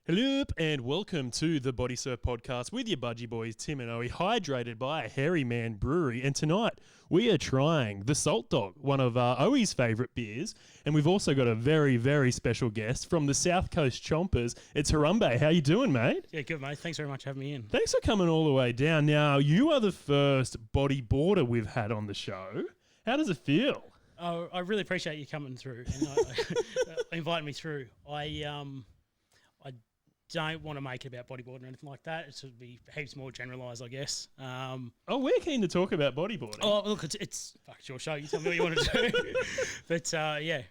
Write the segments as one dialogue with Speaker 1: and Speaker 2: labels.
Speaker 1: Hello and welcome to the Bodysurf podcast with your budgie boys Tim and Owie, hydrated by Hairy Man Brewery. And tonight we are trying the Salt Dog, one of Owie's favourite beers. And we've also got a very, very special guest from the South Coast Chompers. It's Harambe. How you doing, mate?
Speaker 2: Yeah, good, mate. Thanks very much for having me in.
Speaker 1: Thanks for coming all the way down. Now, you are the first bodyboarder we've had on the show. How does it feel?
Speaker 2: Oh, I really appreciate you coming through and inviting me through. I don't want to make it about bodyboarding or anything like that. It should be heaps more generalised, I guess.
Speaker 1: We're keen to talk about bodyboarding.
Speaker 2: Oh, look, it's your show. You tell me what you want to do. But, yeah.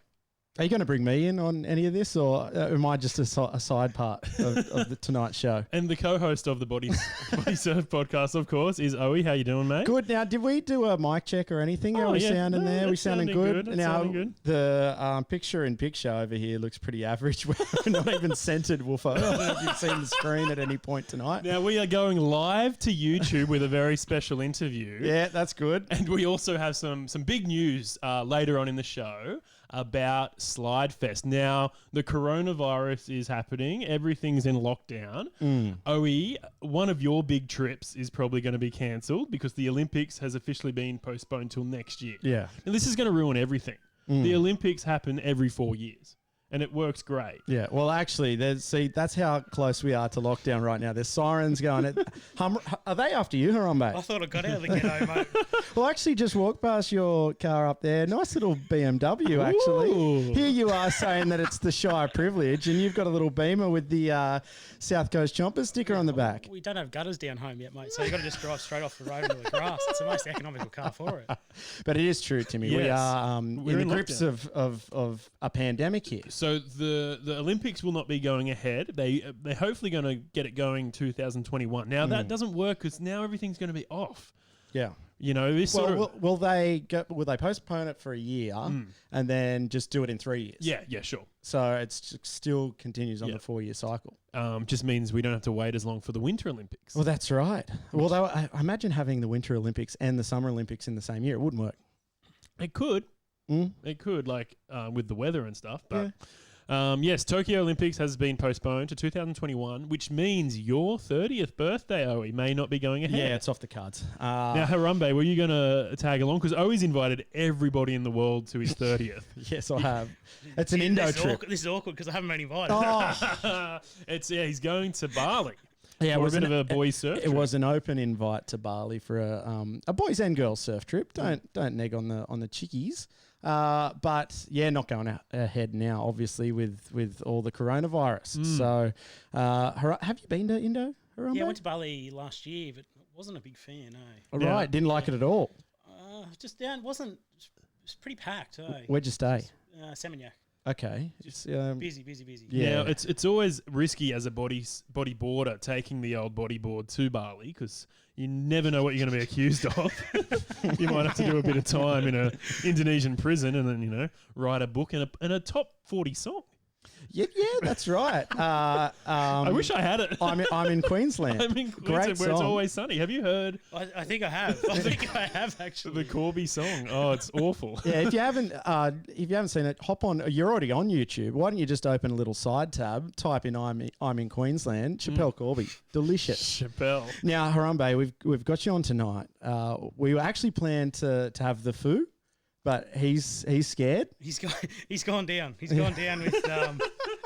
Speaker 3: Are you going to bring me in on any of this, or am I just a side part of the tonight's show?
Speaker 1: And the co-host of the Bodysurf podcast, of course, is Owie. How you doing, mate?
Speaker 3: Good. Now, did we do a mic check or anything? Are we sounding there? We sounding good? Now, the picture-in-picture over here looks pretty average. We're not even centered, Woofo. I don't know if you've seen the screen at any point tonight.
Speaker 1: Now, we are going live to YouTube with a very special interview.
Speaker 3: Yeah, that's good.
Speaker 1: And we also have some big news later on in the show about Slide Fest. Now, the coronavirus is happening. Everything's in lockdown. Owie, one of your big trips is probably going to be cancelled because the Olympics has officially been postponed till next year.
Speaker 3: Yeah.
Speaker 1: And this is going to ruin everything. The Olympics happen every 4 years. And it works great.
Speaker 3: Yeah, well, actually, that's how close we are to lockdown right now. There's sirens going. Are they after you, Harambe?
Speaker 2: I thought I got out of the ghetto, mate.
Speaker 3: Well, actually, just walk past your car up there. Nice little BMW, actually.
Speaker 1: Ooh.
Speaker 3: Here you are saying that it's the Shire privilege, and you've got a little Beamer with the South Coast Chompers sticker on the back.
Speaker 2: We don't have gutters down home yet, mate, so you've got to just drive straight off the road into the grass. It's the most economical car for it.
Speaker 3: But it is true, Timmy.
Speaker 1: Yes.
Speaker 3: We are
Speaker 1: We're
Speaker 3: in the
Speaker 1: in
Speaker 3: grips of a pandemic here.
Speaker 1: So the Olympics will not be going ahead. They're hopefully going to get it going 2021. Now, that doesn't work because now everything's going to be off.
Speaker 3: Yeah.
Speaker 1: You know, this sort of...
Speaker 3: Will they postpone it for a year and then just do it in 3 years?
Speaker 1: Yeah, sure.
Speaker 3: So it still continues on the 4-year cycle.
Speaker 1: Just means we don't have to wait as long for the Winter Olympics.
Speaker 3: Well, that's right. Well, I imagine having the Winter Olympics and the Summer Olympics in the same year. It wouldn't work.
Speaker 1: It could. It could, like with the weather and stuff. But yes, Tokyo Olympics has been postponed to 2021, which means your 30th birthday, Owie, may not be going ahead.
Speaker 3: Yeah, it's off the cards.
Speaker 1: Now, Harambe, were you going to tag along? Because Owie's invited everybody in the world to his 30th.
Speaker 3: Yes, I have. It's an Indo trip.
Speaker 2: This is awkward because I haven't been invited.
Speaker 3: Oh.
Speaker 1: He's going to Bali.
Speaker 3: Yeah,
Speaker 1: it was a bit of a boys surf trip.
Speaker 3: It was an open invite to Bali for a boys and girls surf trip. Don't neg on the chickies. But yeah, not going ahead now, obviously with all the coronavirus. So, have you been to Indo, Harambe?
Speaker 2: Yeah, I went to Bali last year, but wasn't a big fan.
Speaker 3: All right, didn't like it at all.
Speaker 2: Just down, it was pretty packed.
Speaker 3: Where'd you stay?
Speaker 2: Seminyak.
Speaker 3: Okay.
Speaker 2: Just busy.
Speaker 1: Yeah, it's always risky as a bodyboarder taking the old bodyboard to Bali because you never know what you're going to be accused of. You might have to do a bit of time in an Indonesian prison and then, write a book and a top 40 song.
Speaker 3: Yeah, that's right.
Speaker 1: I wish I had it.
Speaker 3: I'm in Queensland.
Speaker 1: I'm in Queensland
Speaker 3: Great
Speaker 1: where
Speaker 3: song.
Speaker 1: It's Always Sunny. Have you heard?
Speaker 2: I think I have. I think I have actually.
Speaker 1: The Corby song. Oh, it's awful.
Speaker 3: Yeah, if you haven't seen it, hop on. You're already on YouTube. Why don't you just open a little side tab, type in I'm in Queensland, Chappelle Corby, delicious.
Speaker 1: Chappelle.
Speaker 3: Now, Harambe, we've got you on tonight. We were actually planned to have the foo. But he's scared.
Speaker 2: He's gone down. He's gone down with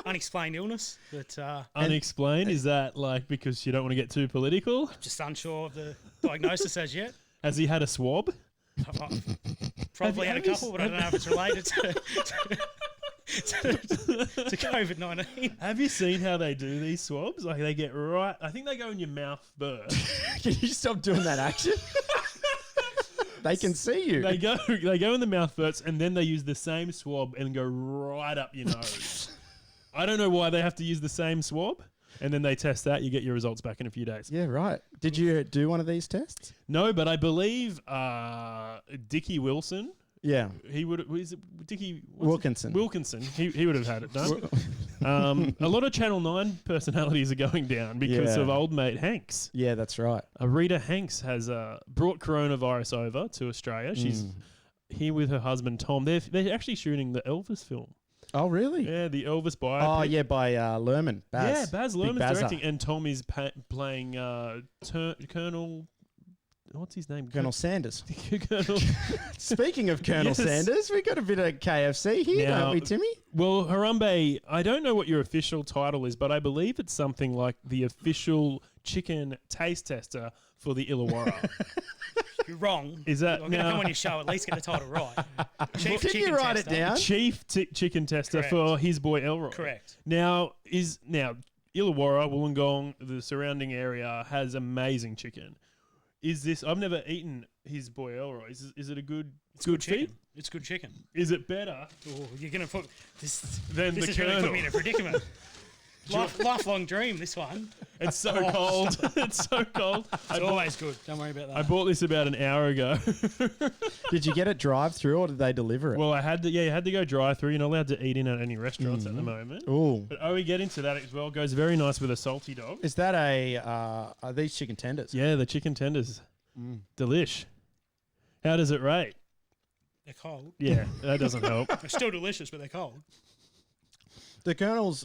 Speaker 2: unexplained illness. But
Speaker 1: unexplained, is that like because you don't want to get too political?
Speaker 2: Just unsure of the diagnosis as yet.
Speaker 1: Has he had a swab?
Speaker 2: Probably had a couple, but I don't know if it's related to COVID-19.
Speaker 1: Have you seen how they do these swabs? Like they get right. I think they go in your mouth first.
Speaker 3: Can you stop doing that action? They can see you.
Speaker 1: They go in the mouth first, and then they use the same swab and go right up your nose. I don't know why they have to use the same swab, and then they test that. You get your results back in a few days.
Speaker 3: Yeah, right. Did you do one of these tests?
Speaker 1: No, but I believe Dickie Wilson.
Speaker 3: Yeah,
Speaker 1: he would. Was it Dickie
Speaker 3: Wilkinson?
Speaker 1: Wilkinson. He would have had it done. A lot of Channel 9 personalities are going down because of old mate Hanks.
Speaker 3: Yeah, that's right.
Speaker 1: Rita Hanks has brought coronavirus over to Australia. She's here with her husband Tom. They're actually shooting the Elvis film.
Speaker 3: Oh, really?
Speaker 1: Yeah, the Elvis biopic.
Speaker 3: Oh, yeah, by Lerman. Baz.
Speaker 1: Yeah, Baz
Speaker 3: Big
Speaker 1: Luhrmann's
Speaker 3: Bazza.
Speaker 1: directing, and Tommy's playing Colonel. What's his name?
Speaker 3: Colonel Sanders.
Speaker 1: Colonel.
Speaker 3: Speaking of Colonel
Speaker 1: Yes.
Speaker 3: Sanders, we got a bit of KFC here,
Speaker 1: Now-
Speaker 3: don't we, Timmy?
Speaker 1: Well, Harambe, I don't know what your official title is, but I believe it's something like the official chicken taste tester for the Illawarra.
Speaker 2: You're wrong.
Speaker 1: Is that
Speaker 2: I'm going to
Speaker 1: now-
Speaker 2: come on your show, at least get the title right. Chief
Speaker 3: Did you
Speaker 2: Chicken
Speaker 3: write it
Speaker 2: Tester.
Speaker 3: down?
Speaker 1: Chief chicken tester
Speaker 2: Correct.
Speaker 1: for his boy Elroy.
Speaker 2: Correct.
Speaker 1: Now Illawarra, Wollongong, the surrounding area has amazing chicken. Is this? I've never eaten his boy Elroy. Is it a good?
Speaker 2: It's
Speaker 1: good
Speaker 2: chicken.
Speaker 1: feed?
Speaker 2: It's good chicken.
Speaker 1: Is it better
Speaker 2: Oh, you're going to put this.
Speaker 1: than
Speaker 2: This
Speaker 1: the
Speaker 2: is really
Speaker 1: Colonel?
Speaker 2: put me in a predicament. Lifelong dream, this one.
Speaker 1: It's so cold. It's so cold.
Speaker 2: It's always good. Don't worry about that.
Speaker 1: I bought this about an hour ago.
Speaker 3: Did you get it drive-through or did they deliver it?
Speaker 1: Well, I had to. Yeah, you had to go drive-through. You're not allowed to eat in at any restaurants at the moment.
Speaker 3: Ooh.
Speaker 1: But we get into that as well. Goes very nice with a salty dog.
Speaker 3: Is that are these chicken tenders?
Speaker 1: Yeah, the chicken tenders, delish. How does it rate?
Speaker 2: They're cold.
Speaker 1: Yeah, that doesn't help.
Speaker 2: They're still delicious, but they're cold.
Speaker 3: The Colonel's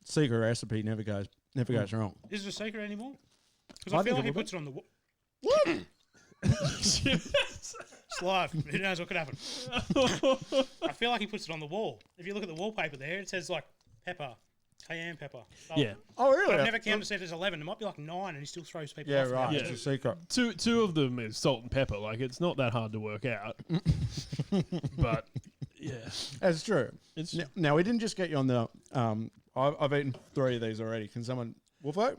Speaker 3: secret recipe never goes wrong.
Speaker 2: Is it a secret anymore? Because
Speaker 3: I
Speaker 2: I feel
Speaker 3: think
Speaker 2: like he
Speaker 3: it will
Speaker 2: puts it on the wall.
Speaker 3: What?
Speaker 2: It's live. Who knows what could happen? I feel like he puts it on the wall. If you look at the wallpaper there, it says like pepper, cayenne pepper. So
Speaker 1: Yeah.
Speaker 3: Oh, really?
Speaker 2: But I've never counted to say there's 11. It might be like 9 and he still throws people
Speaker 3: Yeah,
Speaker 2: off.
Speaker 3: right.
Speaker 1: Yeah.
Speaker 3: It's a secret.
Speaker 1: Two of them is salt and pepper. Like it's not that hard to work out. But yeah,
Speaker 3: That's true.
Speaker 1: it's
Speaker 3: Now, we didn't just get you on the. I've eaten 3 of these already. Can someone Wolfo?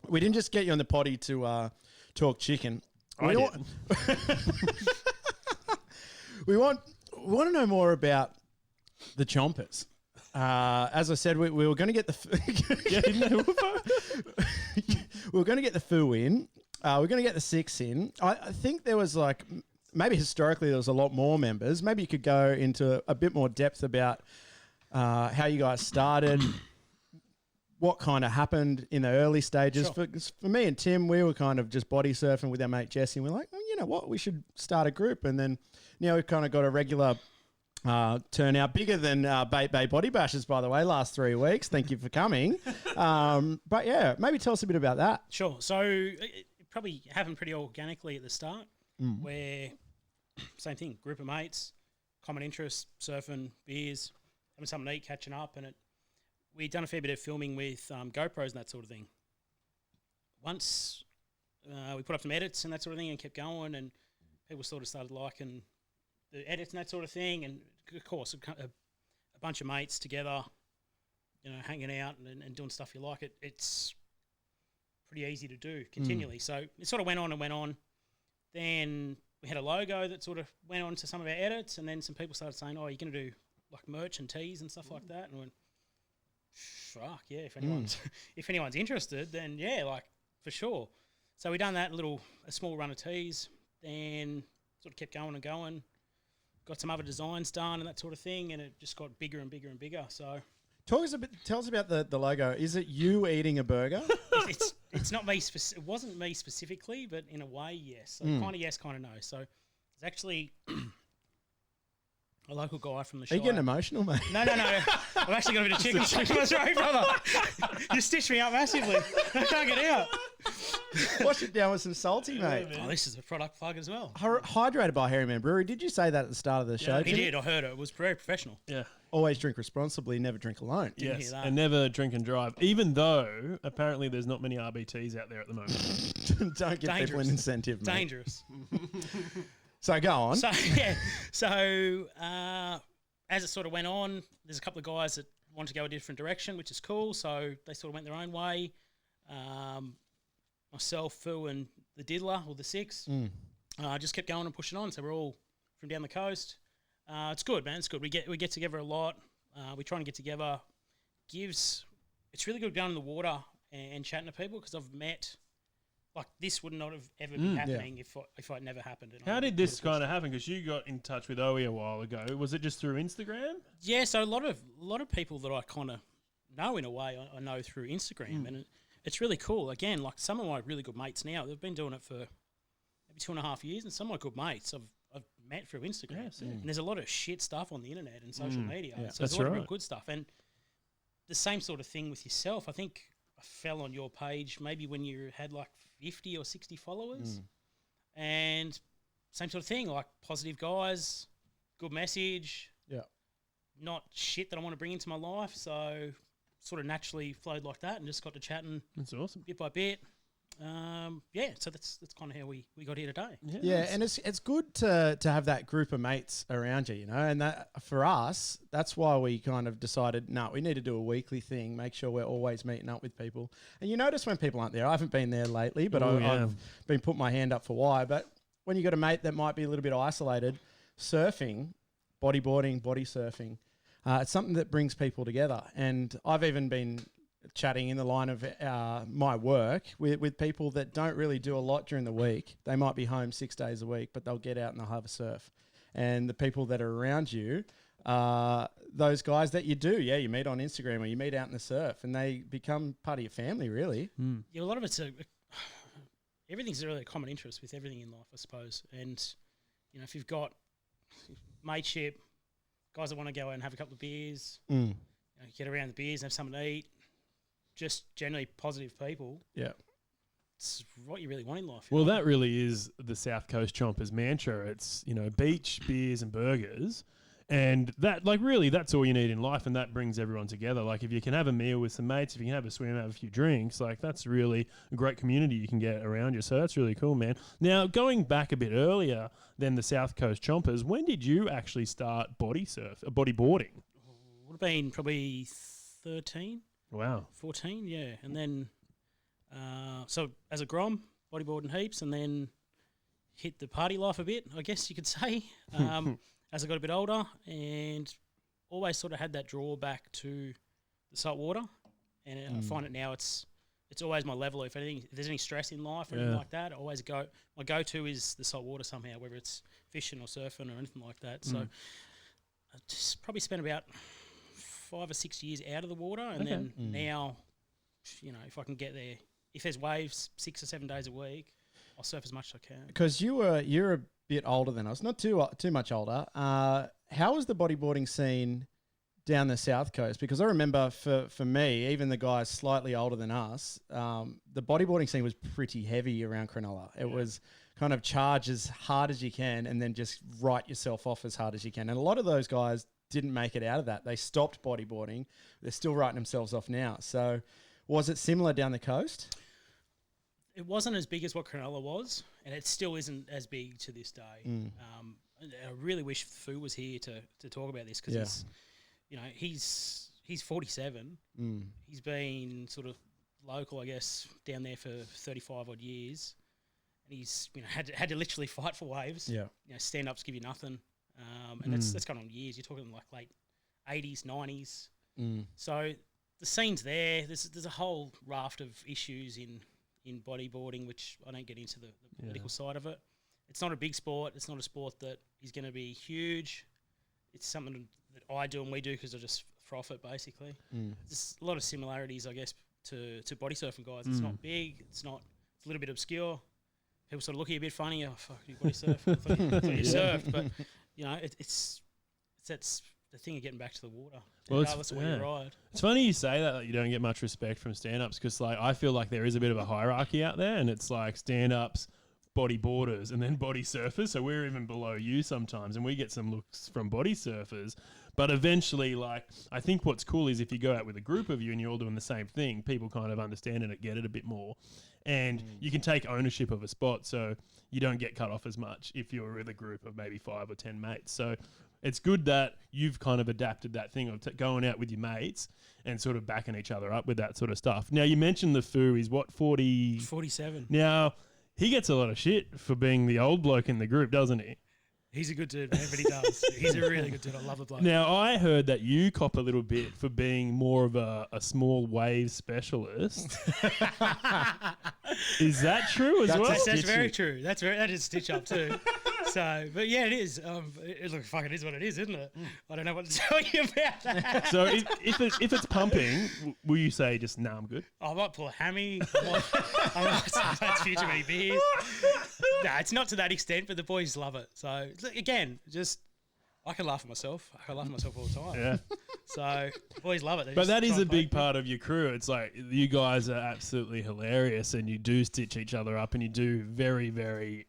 Speaker 3: We didn't just get you on the potty to talk chicken.
Speaker 1: I
Speaker 3: We
Speaker 1: did.
Speaker 3: want- we want to know more about the Chompers. As I said, we were going to get the
Speaker 1: Yeah, isn't
Speaker 3: we were going to get the foo in. We're going to get the 6 in. I think there was like maybe historically there was a lot more members. Maybe you could go into a bit more depth about how you guys started, what kind of happened in the early stages.
Speaker 2: Sure.
Speaker 3: For me and Tim, we were kind of just body surfing with our mate Jesse, and we're like, well, you know what, we should start a group. And then, we've kind of got a regular turnout, bigger than Bait Bay Body Bashers, by the way, last 3 weeks. Thank you for coming. But yeah, maybe tell us a bit about that.
Speaker 2: Sure. So it probably happened pretty organically at the start, where same thing, group of mates, common interests, surfing, beers, having something to eat, catching up, and we'd done a fair bit of filming with GoPros and that sort of thing. Once we put up some edits and that sort of thing and kept going, and people sort of started liking the edits and that sort of thing, and of course a bunch of mates together, hanging out and doing stuff you like. It's pretty easy to do continually. So it sort of went on and went on. Then we had a logo that sort of went on to some of our edits, and then some people started saying, "Oh, you're going to do like merch and tees and stuff like that." And I went, "Fuck yeah! If anyone's interested, then yeah, like for sure." So we done that a small run of tees, then sort of kept going and going. Got some other designs done and that sort of thing, and it just got bigger and bigger and bigger. So
Speaker 3: Tell us about the logo. Is it you eating a burger?
Speaker 2: it's not me. It wasn't me specifically, but in a way, yes. So kind of yes, kind of no. So it's actually a local guy from the
Speaker 3: Are you
Speaker 2: Shire.
Speaker 3: getting emotional, mate?
Speaker 2: No. I've actually got a bit of chicken stuck in my throat, brother. You stitched me up massively. I can't get out.
Speaker 3: Wash it down with some salty, mate.
Speaker 2: Oh, this is a product plug as well.
Speaker 3: Hydrated by Harryman Brewery. Did you say that at the start of the show?
Speaker 2: He
Speaker 3: Jimmy?
Speaker 2: did. I heard it. It was very professional.
Speaker 1: yeah.
Speaker 3: Always drink responsibly, never drink alone.
Speaker 2: Didn't
Speaker 1: Yes,
Speaker 2: hear that.
Speaker 1: and never drink and drive. Even though apparently there's not many RBTs out there at the moment.
Speaker 3: Don't give people
Speaker 2: Dangerous.
Speaker 3: an incentive, mate.
Speaker 2: Dangerous.
Speaker 3: So go on.
Speaker 2: So yeah. So as it sort of went on, there's a couple of guys that wanted to go a different direction, which is cool. So they sort of went their own way. Myself, Phil, and the Diddler or the Six just kept going and pushing on. So we're all from down the coast. It's good, man. It's good. We get together a lot. We try and get together. It's really good going in the water and chatting to people, because I've met. Like, this would not have ever been happening if it never happened. And
Speaker 1: How did this kind of happen? Because you got in touch with Owie a while ago. Was it just through Instagram?
Speaker 2: Yeah, so a lot of people that I kind of know in a way, I know through Instagram, and it's really cool. Again, like some of my really good mates now, they've been doing it for maybe 2.5 years, and some of my good mates I've met through Instagram.
Speaker 1: Yes,
Speaker 2: And there's a lot of shit stuff on the internet and social media.
Speaker 3: Yeah.
Speaker 2: So there's
Speaker 1: That's
Speaker 2: a lot of real
Speaker 1: right.
Speaker 2: good stuff. And the same sort of thing with yourself. I think I fell on your page maybe when you had like 50 or 60 followers. And same sort of thing, like positive guys, good message.
Speaker 3: Yeah.
Speaker 2: Not shit that I want to bring into my life. So sort of naturally flowed like that and just got to chatting
Speaker 1: That's awesome.
Speaker 2: bit by bit. So that's kind of how we got here today.
Speaker 3: Yeah, and it's good to have that group of mates around you, you know, and that for us, that's why we kind of decided, no, we need to do a weekly thing, make sure we're always meeting up with people. And you notice when people aren't there, I haven't been there lately, but I've been putting my hand up for why. But when you got a mate that might be a little bit isolated, surfing, bodyboarding, body surfing, it's something that brings people together. And I've even been chatting in the line of my work with people that don't really do a lot during the week. They might be home 6 days a week, but they'll get out and they'll have a surf. And the people that are around you, those guys that you do, you meet on Instagram or you meet out in the surf, and they become part of your family, really.
Speaker 2: Yeah, a lot of it's everything's really a common interest with everything in life, I suppose. And, you know, if you've got mateship, guys that want to go out and have a couple of beers, you know, get around the beers and have something to eat, just generally positive people.
Speaker 3: Yeah.
Speaker 2: It's what you really want in life.
Speaker 1: Well, that really is the South Coast Chompers mantra. It's, you know, beach, beers and burgers. And that, like, really, that's all you need in life, and that brings everyone together. Like, if you can have a meal with some mates, if you can have a swim, have a few drinks, like, that's really a great community you can get around you. So that's really cool, man. Now, going back a bit earlier than the South Coast Chompers, when did you actually start bodyboarding?
Speaker 2: Would have been probably 13.
Speaker 1: Wow.
Speaker 2: 14, yeah. And then, so as a grom, bodyboarding heaps, and then hit the party life a bit, I guess you could say, as I got a bit older, and always sort of had that drawback to the salt water. And I find it now it's always my level. If there's any stress in life or anything like that, my go-to is the salt water somehow, whether it's fishing or surfing or anything like that. So I just probably spent about 5 or 6 years out of the water, and then now, you know, if I can get there, if there's waves 6 or 7 days a week, I'll surf as much as I can. Because
Speaker 3: you're a bit older than us, not too much older. How was the bodyboarding scene down the South Coast? Because I remember for me, even the guys slightly older than us, the bodyboarding scene was pretty heavy around Cronulla. It was kind of charge as hard as you can and then just write yourself off as hard as you can. And a lot of those guys didn't make it out of that. They stopped bodyboarding. They're still writing themselves off now. So was it similar down the coast?
Speaker 2: It wasn't as big as what Cronulla was, and it still isn't as big to this day. I really wish Fu was here to talk about this, because he's, you know, he's 47. He's been sort of local, I guess, down there for 35 odd years, and he's, you know, had to literally fight for waves. You know, stand ups give you nothing, and that's gone on years. You're talking like late 80s, 90s. So the scene's there. There's a whole raft of issues in bodyboarding, which I don't get into the political side of it. It's not a big sport. It's not a sport that is going to be huge. It's something that I do and we do because I just froth it, basically. There's a lot of similarities, I guess, to body surfing guys. It's not big. It's a little bit obscure. People sort of look at you a bit funny. Oh, fuck, you body surf. I thought you surfed. But, you know, it's that's the thing of getting back to the water.
Speaker 1: Well,
Speaker 2: regardless of where you ride.
Speaker 1: It's funny you say that, like, you don't get much respect from stand-ups, because, like, I feel like there is a bit of a hierarchy out there, and it's like stand-ups, bodyboarders, and then body surfers. So we're even below you sometimes, and we get some looks from body surfers. But eventually, like, I think what's cool is if you go out with a group of you and you're all doing the same thing, people kind of understand it, get it a bit more. And you can take ownership of a spot, so you don't get cut off as much if you're with a group of maybe 5 or 10 mates. So it's good that you've kind of adapted that thing of going out with your mates and sort of backing each other up with that sort of stuff. Now, you mentioned the Fu. He's what, 40?
Speaker 2: 47.
Speaker 1: Now, he gets a lot of shit for being the old bloke in the group, doesn't he?
Speaker 2: He's a good dude, man, but he does. He's a really good dude. I love the bloke.
Speaker 1: Now, I heard that you cop a little bit for being more of a small wave specialist. Is that true as well?
Speaker 2: That's very true. That is stitch up too. So, but yeah, it is. Look, fuck, it is what it is, isn't it? I don't know what to tell you about that.
Speaker 1: So if it's pumping, will you say just, nah, I'm good?
Speaker 2: I might pull a hammy. I might say that's few too many beers. Nah, it's not to that extent, but the boys love it. So again, just I can laugh at myself. I laugh at myself all the time.
Speaker 1: Yeah.
Speaker 2: So the boys love it. They
Speaker 1: But
Speaker 2: just
Speaker 1: that
Speaker 2: try
Speaker 1: is
Speaker 2: and
Speaker 1: a
Speaker 2: play
Speaker 1: big part of your crew. It's like you guys are absolutely hilarious, and you do stitch each other up, and you do very, very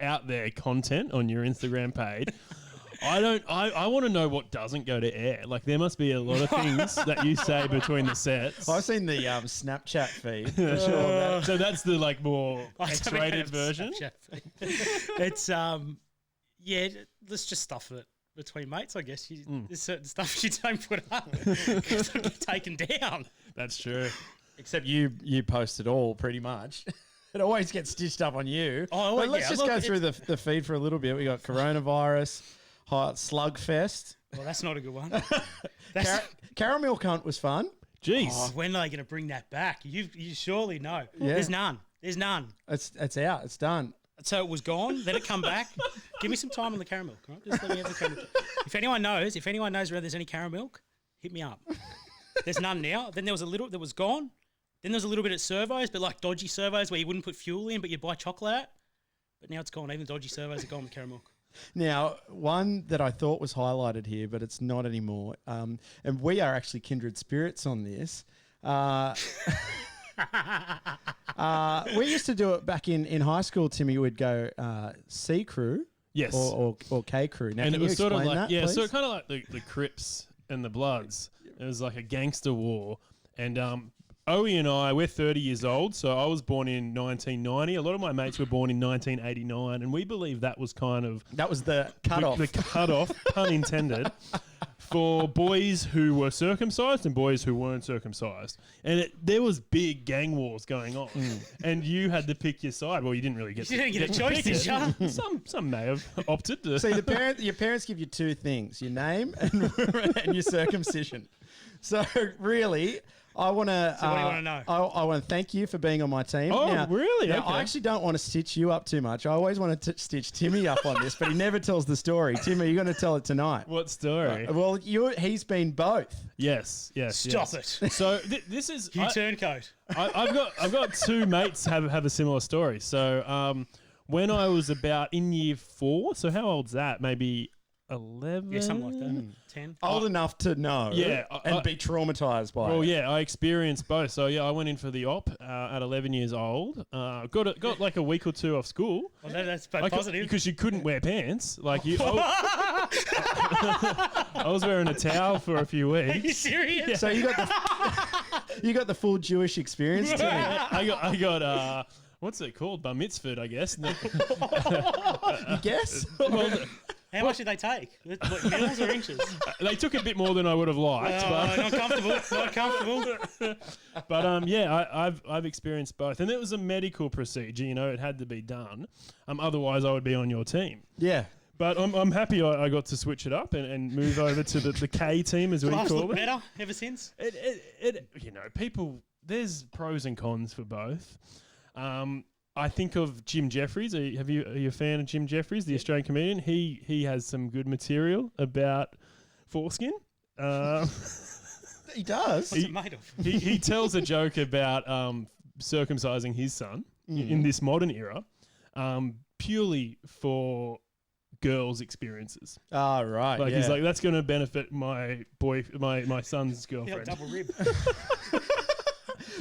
Speaker 1: out there content on your Instagram page. I want to know what doesn't go to air. Like there must be a lot of things that you say between the sets.
Speaker 3: I've seen the Snapchat feed. For sure.
Speaker 1: So that's the like more
Speaker 2: I don't
Speaker 1: X-rated
Speaker 2: have
Speaker 1: version.
Speaker 2: Snapchat feed. It's yeah, let's just stuff it between mates. I guess there's certain stuff you don't put up because it'll get taken down.
Speaker 1: That's true.
Speaker 3: Except you post it all pretty much. It always gets stitched up on you.
Speaker 2: Oh,
Speaker 3: but let's
Speaker 2: yeah,
Speaker 3: just
Speaker 2: look,
Speaker 3: go through the feed for a little bit. We got coronavirus, hot slugfest.
Speaker 2: Well, that's not a good one.
Speaker 3: Caramel cunt was fun.
Speaker 1: Jeez.
Speaker 2: Oh, when are they going to bring that back? You surely know.
Speaker 3: Yeah.
Speaker 2: There's none. There's none.
Speaker 3: It's out. It's done.
Speaker 2: So it was gone. Let it come back. Give me some time on the caramel. Right? Just let me have the caramel. If anyone knows whether there's any caramel, hit me up. There's none now. Then there was a little that was gone. Then there was a little bit at servos, but like dodgy servos where you wouldn't put fuel in, but you'd buy chocolate out. But now it's gone. Even dodgy servos are gone with caramel.
Speaker 3: Now, one that I thought was highlighted here, but it's not anymore. And we are actually kindred spirits on this. We used to do it back in high school, Timmy. We'd go C crew,
Speaker 1: Yes.
Speaker 3: or K crew. Now,
Speaker 1: And
Speaker 3: can
Speaker 1: it was
Speaker 3: you
Speaker 1: sort of
Speaker 3: explain
Speaker 1: like,
Speaker 3: that,
Speaker 1: yeah, so
Speaker 3: please?
Speaker 1: kind of like the Crips and the Bloods. It was like a gangster war. And Owie and I, we're 30 years old, so I was born in 1990. A lot of my mates were born in 1989, and we believe that was kind of
Speaker 3: That was the cutoff.
Speaker 1: the cutoff, pun intended, for boys who were circumcised and boys who weren't circumcised. And there was big gang wars going on, and you had to pick your side. Well, you didn't really get.
Speaker 2: You didn't get a
Speaker 1: to
Speaker 2: choice,
Speaker 1: pick
Speaker 2: did
Speaker 1: it.
Speaker 2: you?
Speaker 1: Some may have opted to.
Speaker 3: See, your parents give you two things: your name and your circumcision. So really, I want to.
Speaker 2: So what do you wanna know?
Speaker 3: I want to thank you for being on my team.
Speaker 1: Oh, really?
Speaker 3: Now,
Speaker 1: Okay.
Speaker 3: I actually don't want to stitch you up too much. I always want to stitch Timmy up on this, but he never tells the story. Timmy, you're going to tell it tonight.
Speaker 1: What story?
Speaker 3: Well, he's been both.
Speaker 1: Yes.
Speaker 2: Stop
Speaker 1: yes.
Speaker 2: it.
Speaker 1: So this is.
Speaker 2: You turncoat.
Speaker 1: I've got two mates have a similar story. So when I was about in year 4, so how old's that? Maybe 11.
Speaker 2: Yeah, something like that. 10.
Speaker 3: Old enough to know.
Speaker 1: Yeah,
Speaker 3: and be traumatized by
Speaker 1: Well,
Speaker 3: it.
Speaker 1: yeah, I experienced both. So yeah, I went in for the op at 11 years old. Got like a week or two off school.
Speaker 2: Well, that's both positive.
Speaker 1: Because you couldn't wear pants. Like you, I was wearing a towel for a few
Speaker 2: Are you
Speaker 1: weeks.
Speaker 2: serious?
Speaker 3: So you got the full Jewish experience, Timmy.
Speaker 1: I got what's it called? Bar mitzvah, I guess.
Speaker 3: You guess?
Speaker 2: How much did they take? What, mils or inches?
Speaker 1: They took a bit more than I would have liked.
Speaker 2: Oh, not comfortable. Not comfortable.
Speaker 1: But yeah, I've experienced both, and it was a medical procedure. You know, it had to be done. Otherwise, I would be on your team.
Speaker 3: Yeah.
Speaker 1: But I'm happy I got to switch it up and move over to the K team, as we
Speaker 2: Life's
Speaker 1: call
Speaker 2: looked
Speaker 1: it.
Speaker 2: better ever since.
Speaker 1: It you know, people, there's pros and cons for both. I think of Jim Jeffries. Are you a fan of Jim Jeffries, the Australian comedian? He has some good material about foreskin.
Speaker 3: He does.
Speaker 2: What's it made of?
Speaker 1: He tells a joke about circumcising his son in this modern era, purely for girls' experiences.
Speaker 3: Oh, right.
Speaker 1: Like
Speaker 3: yeah.
Speaker 1: he's like, that's going to benefit my son's
Speaker 2: Yeah,
Speaker 1: girlfriend.
Speaker 2: double rib.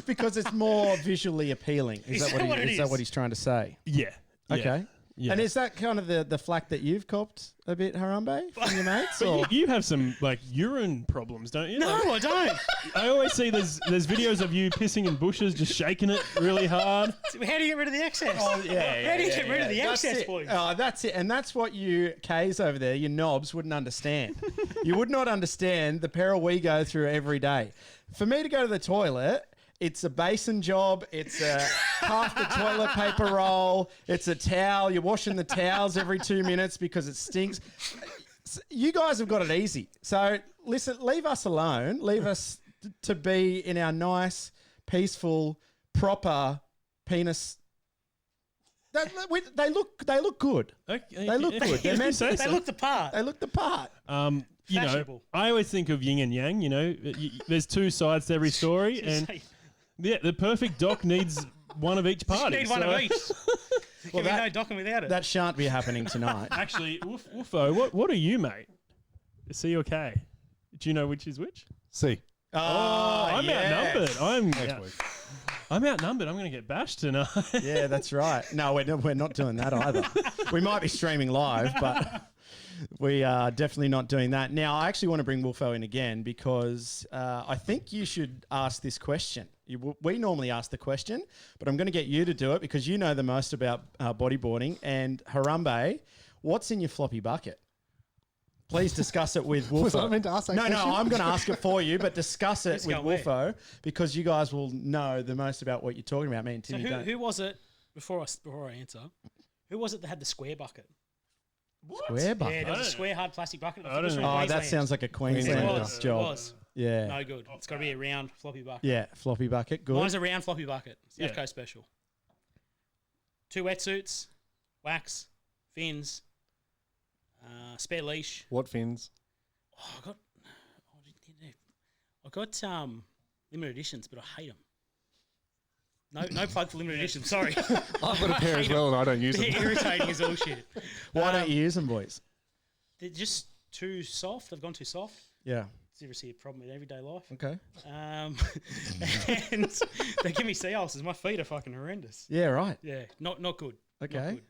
Speaker 3: Because it's more visually appealing. Is that what he's trying to say?
Speaker 1: Yeah.
Speaker 3: Okay.
Speaker 1: Yeah.
Speaker 3: And is that kind of the flack that you've copped a bit, Harambe, from your mates? Or?
Speaker 1: You have some like urine problems, don't you?
Speaker 2: No, I don't.
Speaker 1: I always see there's videos of you pissing in bushes, just shaking it really hard.
Speaker 2: How do you get rid of the excess?
Speaker 3: Oh, yeah.
Speaker 2: How do you get rid of the
Speaker 3: That's
Speaker 2: excess,
Speaker 3: it.
Speaker 2: boys?
Speaker 3: Oh, that's it. And that's what you Ks over there, you knobs, wouldn't understand. You would not understand the peril we go through every day. For me to go to the toilet, it's a basin job. It's half the toilet paper roll. It's a towel. You're washing the towels every 2 minutes because it stinks. You guys have got it easy. So listen, leave us alone. Leave us to be in our nice, peaceful, proper penis. They look good.
Speaker 1: Okay,
Speaker 3: They look good. They're meant to.
Speaker 2: They look the part.
Speaker 3: They look the part.
Speaker 1: You know,
Speaker 2: Fashionable.
Speaker 1: I always think of yin and yang. You know, there's two sides to every story, and yeah, the perfect doc needs one of each party.
Speaker 2: Need one of each. Can we no docking without it?
Speaker 3: That shan't be happening tonight.
Speaker 1: Actually, Woofo, what are you, mate? C or K? Do you know which is which?
Speaker 4: C.
Speaker 3: Oh,
Speaker 1: I'm outnumbered.
Speaker 4: Next week.
Speaker 1: I'm outnumbered. I'm going to get bashed tonight.
Speaker 3: Yeah, that's right. No, we're not doing that either. We might be streaming live, but we are definitely not doing that. Now, I actually want to bring Wolfo in again because I think you should ask this question. We normally ask the question, but I'm going to get you to do it because you know the most about bodyboarding. And Harambe, what's in your floppy bucket? Please discuss it with Wolfo.
Speaker 4: Was I meant to ask that question?
Speaker 3: No, I'm going to ask it for you, but discuss it with
Speaker 2: go where?
Speaker 3: Wolfo because you guys will know the most about what you're talking about. Me and
Speaker 2: So
Speaker 3: Timmy don't.
Speaker 2: who was it, before I answer, who was it that had the square bucket?
Speaker 3: Square bucket?
Speaker 2: Yeah, there was a square hard plastic bucket.
Speaker 1: I don't know.
Speaker 3: Oh, that
Speaker 2: Queensland.
Speaker 3: sounds like a
Speaker 2: It
Speaker 3: Queenslander
Speaker 2: was.
Speaker 3: job.
Speaker 2: It was.
Speaker 3: Yeah.
Speaker 2: No good. It's got to be a round floppy bucket.
Speaker 3: Yeah, floppy bucket. Good.
Speaker 2: Mine's a round floppy bucket. South
Speaker 1: Yeah.
Speaker 2: Coast special. 2 wetsuits, wax, fins, spare leash.
Speaker 4: What fins?
Speaker 2: Oh, I got limited editions, but I hate them. No plug for limited editions. Sorry.
Speaker 4: I've got a pair as well, and I don't use them.
Speaker 2: They're irritating as all shit.
Speaker 3: Why don't you use them, boys?
Speaker 2: They're just too soft. They've gone too soft.
Speaker 3: Yeah.
Speaker 2: Seriously, a problem with everyday life.
Speaker 3: Okay.
Speaker 2: And they give me sea ulcers. My feet are fucking horrendous.
Speaker 3: Yeah, right.
Speaker 2: Yeah, not good. Not
Speaker 3: Okay.
Speaker 2: good.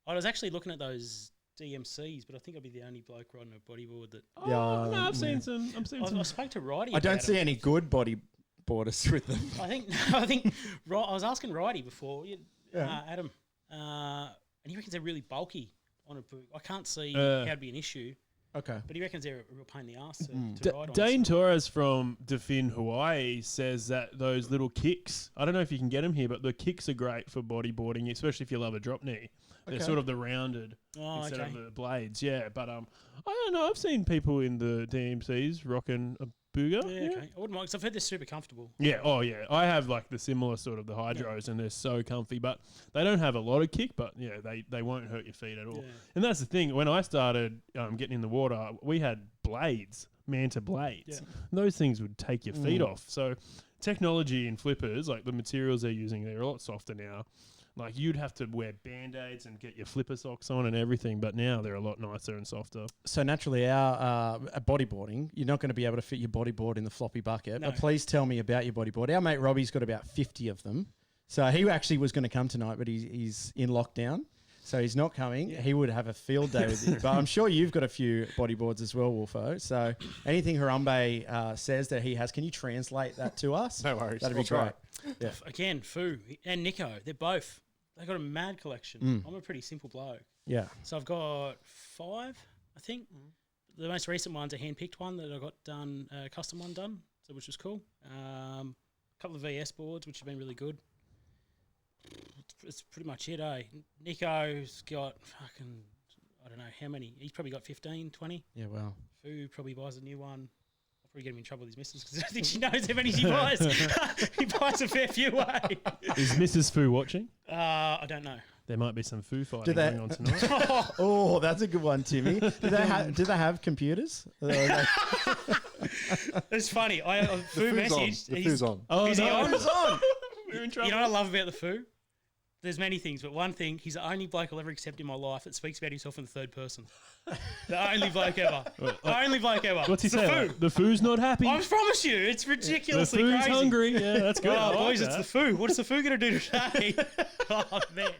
Speaker 2: I was actually looking at those DMCs, but I think I'll be the only bloke riding a bodyboard that.
Speaker 1: Oh,
Speaker 3: Yeah,
Speaker 1: no, I've seen some.
Speaker 2: I spoke to Righty.
Speaker 3: I don't
Speaker 2: about
Speaker 3: see
Speaker 2: it.
Speaker 3: any good bodyboarders with them.
Speaker 2: I think I was asking Righty before, Adam, and he reckons they're really bulky on a boot. I can't see how it'd be an issue,
Speaker 3: Okay.
Speaker 2: but he reckons they're a real pain in the ass to ride on.
Speaker 1: Dane Torres from Defin, Hawaii says that those little kicks, I don't know if you can get them here, but the kicks are great for bodyboarding, especially if you love a drop knee. They're
Speaker 3: Okay.
Speaker 1: sort of the rounded instead of the blades. Yeah, but I don't know. I've seen people in the DMCs rocking a booger.
Speaker 2: Yeah, okay. I wouldn't mind because I've heard they're super comfortable.
Speaker 1: Yeah, oh yeah. I have like the similar sort of the hydros and they're so comfy, but they don't have a lot of kick, but yeah, they won't hurt your feet at all.
Speaker 2: Yeah.
Speaker 1: And that's the thing. When I started getting in the water, we had blades, Manta blades.
Speaker 2: Yeah.
Speaker 1: And those things would take your feet off. So technology in flippers, like the materials they're using, they're a lot softer now. Like you'd have to wear band-aids and get your flipper socks on and everything, but now they're a lot nicer and softer.
Speaker 3: So naturally, our bodyboarding, you're not going to be able to fit your bodyboard in the floppy bucket.
Speaker 2: No.
Speaker 3: But please tell me about your bodyboard. Our mate Robbie's got about 50 of them. So he actually was going to come tonight, but he's in lockdown. So he's not coming.
Speaker 2: Yeah.
Speaker 3: He would have a field day with you. But I'm sure you've got a few bodyboards as well, Wolfo. So anything Harambe says that he has, can you translate that to us?
Speaker 4: No worries.
Speaker 3: That'd
Speaker 4: I'll
Speaker 3: be great.
Speaker 4: try.
Speaker 3: Yeah.
Speaker 2: Again, Fu and Nico, they're both. They've got a mad collection. I'm a pretty simple bloke.
Speaker 3: Yeah.
Speaker 2: So I've got 5, I think. The most recent one's a hand-picked one that I got done, custom one done, so which was cool. A couple of VS boards, which have been really good. It's pretty much it, eh? Nico's got fucking, I don't know how many. He's probably got 15, 20.
Speaker 3: Yeah, well.
Speaker 2: Fu probably buys a new one. I'll probably get him in trouble with his missus because I don't think she knows how many he buys. He buys a fair few, eh?
Speaker 1: Is Mrs. Fu watching?
Speaker 2: I don't know.
Speaker 1: There might be some Fu fighting
Speaker 3: they-
Speaker 1: going on tonight.
Speaker 3: Oh, that's a good one, Timmy. Do they have computers?
Speaker 2: It's funny. Fu messaged.
Speaker 4: The food's on.
Speaker 1: Oh,
Speaker 2: Is he
Speaker 1: no.
Speaker 2: on?
Speaker 1: It's on. We're in trouble.
Speaker 2: You know what I love about the Fu? There's many things, but one thing, he's the only bloke I'll ever accept in my life that speaks about himself in the third person. The only bloke ever. Only bloke ever.
Speaker 1: What's he
Speaker 2: It's the
Speaker 1: saying?
Speaker 2: Fu.
Speaker 1: Like, the Fu's not happy.
Speaker 2: I promise you, it's
Speaker 1: The
Speaker 2: ridiculously
Speaker 1: Fu's
Speaker 2: crazy.
Speaker 1: hungry. Yeah, that's good. I
Speaker 2: Oh,
Speaker 1: like
Speaker 2: boys,
Speaker 1: that.
Speaker 2: it's the Fu. What's the Fu going to do today? Oh, man.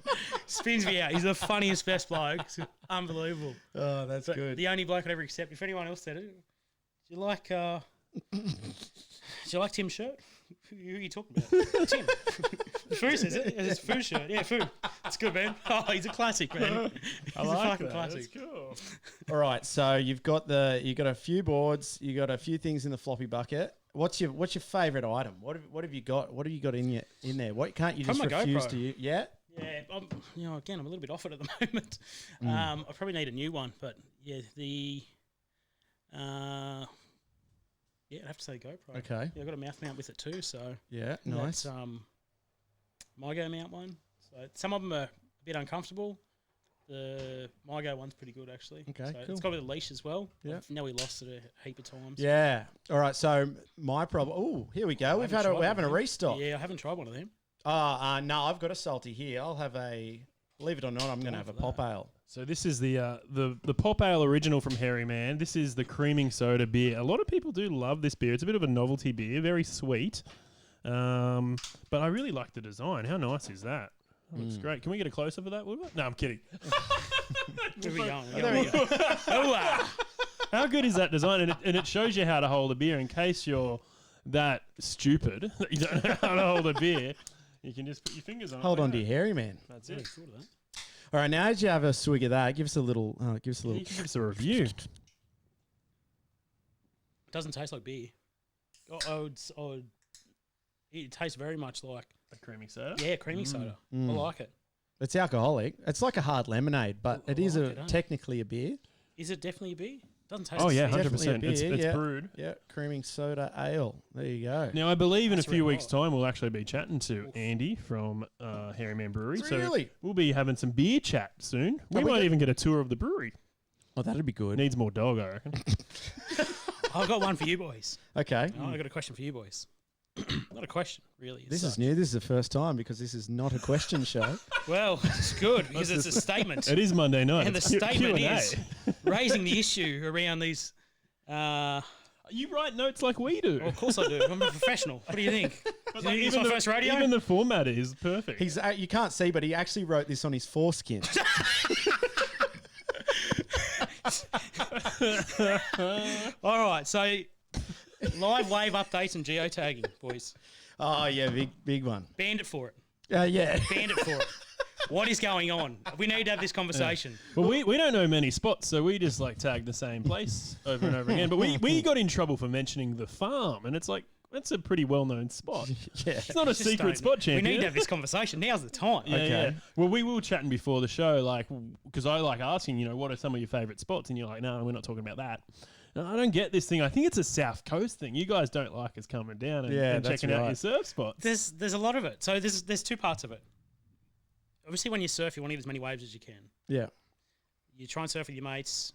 Speaker 2: Spins me out. He's the funniest, best bloke. It's unbelievable.
Speaker 3: Oh, that's
Speaker 2: But
Speaker 3: good.
Speaker 2: the only bloke I'd ever accept. If anyone else said it, do you like Tim's shirt? Who are you talking about? Tim. Fu says it. It's Fu shirt. Yeah, Fu. It's good, man. Oh, he's a classic, man. He's
Speaker 1: I
Speaker 2: a
Speaker 1: like
Speaker 2: fucking
Speaker 1: that.
Speaker 2: classic.
Speaker 1: That's cool.
Speaker 3: All right, so you got a few boards, you got a few things in the floppy bucket. What's your favourite item? What have you got? What have you got in there? What can't you just
Speaker 2: Probably my
Speaker 3: refuse
Speaker 2: GoPro.
Speaker 3: to use? Yeah.
Speaker 2: Yeah, again, I'm a little bit off it at the moment. I probably need a new one, but yeah, I'd have to say GoPro.
Speaker 3: Okay.
Speaker 2: Yeah, I've got a mouth mount with it too, so
Speaker 3: Yeah. Nice.
Speaker 2: that's my Go mount one. So some of them are a bit uncomfortable. The My Go one's pretty good actually.
Speaker 3: Okay,
Speaker 2: so
Speaker 3: cool.
Speaker 2: It's got a bit of leash as well.
Speaker 3: Yeah.
Speaker 2: I've nearly lost it a heap of times.
Speaker 3: Yeah. All right. So my problem. Oh, here we go. We're having a restock.
Speaker 2: Yeah, I haven't tried one of them.
Speaker 3: No, I've got a salty here. I'll have a Believe it or not, I'm going to have a pop ale.
Speaker 1: So this is the Pop Ale original from Hairy Man. This is the creaming soda beer. A lot of people do love this beer. It's a bit of a novelty beer, very sweet. But I really like the design. How nice is that? That looks great. Can we get a close-up of that, Woodward? No, I'm kidding.
Speaker 2: Where we going?
Speaker 3: There we go.
Speaker 1: How good is that design? And it shows you how to hold a beer in case you're that stupid that you don't know how to hold a beer. You can just put your fingers on it.
Speaker 3: Hold
Speaker 1: like
Speaker 3: on to
Speaker 1: that.
Speaker 3: your Hairy Man.
Speaker 1: That's
Speaker 2: Yeah,
Speaker 1: it.
Speaker 2: thought of that.
Speaker 3: All right, now as you have a swig of that, give us a little.
Speaker 1: You can give us a review.
Speaker 2: Doesn't taste like beer. It tastes very much like
Speaker 1: A creamy soda.
Speaker 2: creamy soda. I like it.
Speaker 3: It's alcoholic. It's like a hard lemonade, but it is
Speaker 2: like it,
Speaker 3: technically a beer.
Speaker 2: Is it definitely a beer? Doesn't taste.
Speaker 1: Oh
Speaker 2: the
Speaker 1: yeah,
Speaker 2: same.
Speaker 1: 100%.
Speaker 3: Definitely a beer,
Speaker 1: It's
Speaker 3: yeah.
Speaker 1: brewed.
Speaker 3: Yeah, creaming soda ale. There you go.
Speaker 1: Now I believe in a
Speaker 2: That's
Speaker 1: few
Speaker 2: really
Speaker 1: weeks'
Speaker 2: hot.
Speaker 1: time we'll actually be chatting to Andy from Hairy Man Brewery.
Speaker 3: Really?
Speaker 1: So we'll be having some beer chat soon. We
Speaker 3: we
Speaker 1: might
Speaker 3: get-
Speaker 1: even get a tour of the brewery.
Speaker 3: Oh, that'd be good.
Speaker 1: Needs more dog, I reckon.
Speaker 2: I've got one for you boys.
Speaker 3: Okay.
Speaker 2: I got a question for you boys. Not a question, really.
Speaker 3: This is new. This is the first time because this is not a question show.
Speaker 2: Well, it's good because it's a statement.
Speaker 1: It is Monday night.
Speaker 2: And the
Speaker 1: It's Q-
Speaker 2: statement
Speaker 1: Q&A.
Speaker 2: is raising the issue around these.
Speaker 1: You write notes like we do.
Speaker 2: Well, of course I do. I'm a professional. What do you think?
Speaker 1: But
Speaker 2: Do you think it's my first radio?
Speaker 1: Even the format is perfect.
Speaker 3: He's you can't see, but he actually wrote this on his foreskin.
Speaker 2: All right, so live wave updates and geotagging, boys.
Speaker 3: Oh yeah, big one.
Speaker 2: Banned it for it.
Speaker 3: Yeah.
Speaker 2: Banned it for it. What is going on? We need to have this conversation.
Speaker 1: Well, we don't know many spots, so we just like tag the same place over and over again. But we got in trouble for mentioning the farm, and it's like, that's a pretty well-known spot.
Speaker 3: Yeah.
Speaker 1: It's not a
Speaker 2: Just
Speaker 1: secret
Speaker 2: don't-
Speaker 1: spot, champion.
Speaker 2: We need to have this conversation. Now's the time.
Speaker 1: Yeah,
Speaker 3: Okay.
Speaker 1: yeah. Well, we were chatting before the show, like, because I like asking, what are some of your favourite spots? And you're like, no, we're not talking about that. No, I don't get this thing. I think it's a South Coast thing. You guys don't like us coming down and,
Speaker 3: Yeah,
Speaker 1: and
Speaker 3: that's
Speaker 1: checking out
Speaker 3: right.
Speaker 1: your surf spots.
Speaker 2: There's a lot of it. So there's two parts of it. Obviously, when you surf, you want to get as many waves as you can.
Speaker 3: Yeah.
Speaker 2: You try and surf with your mates.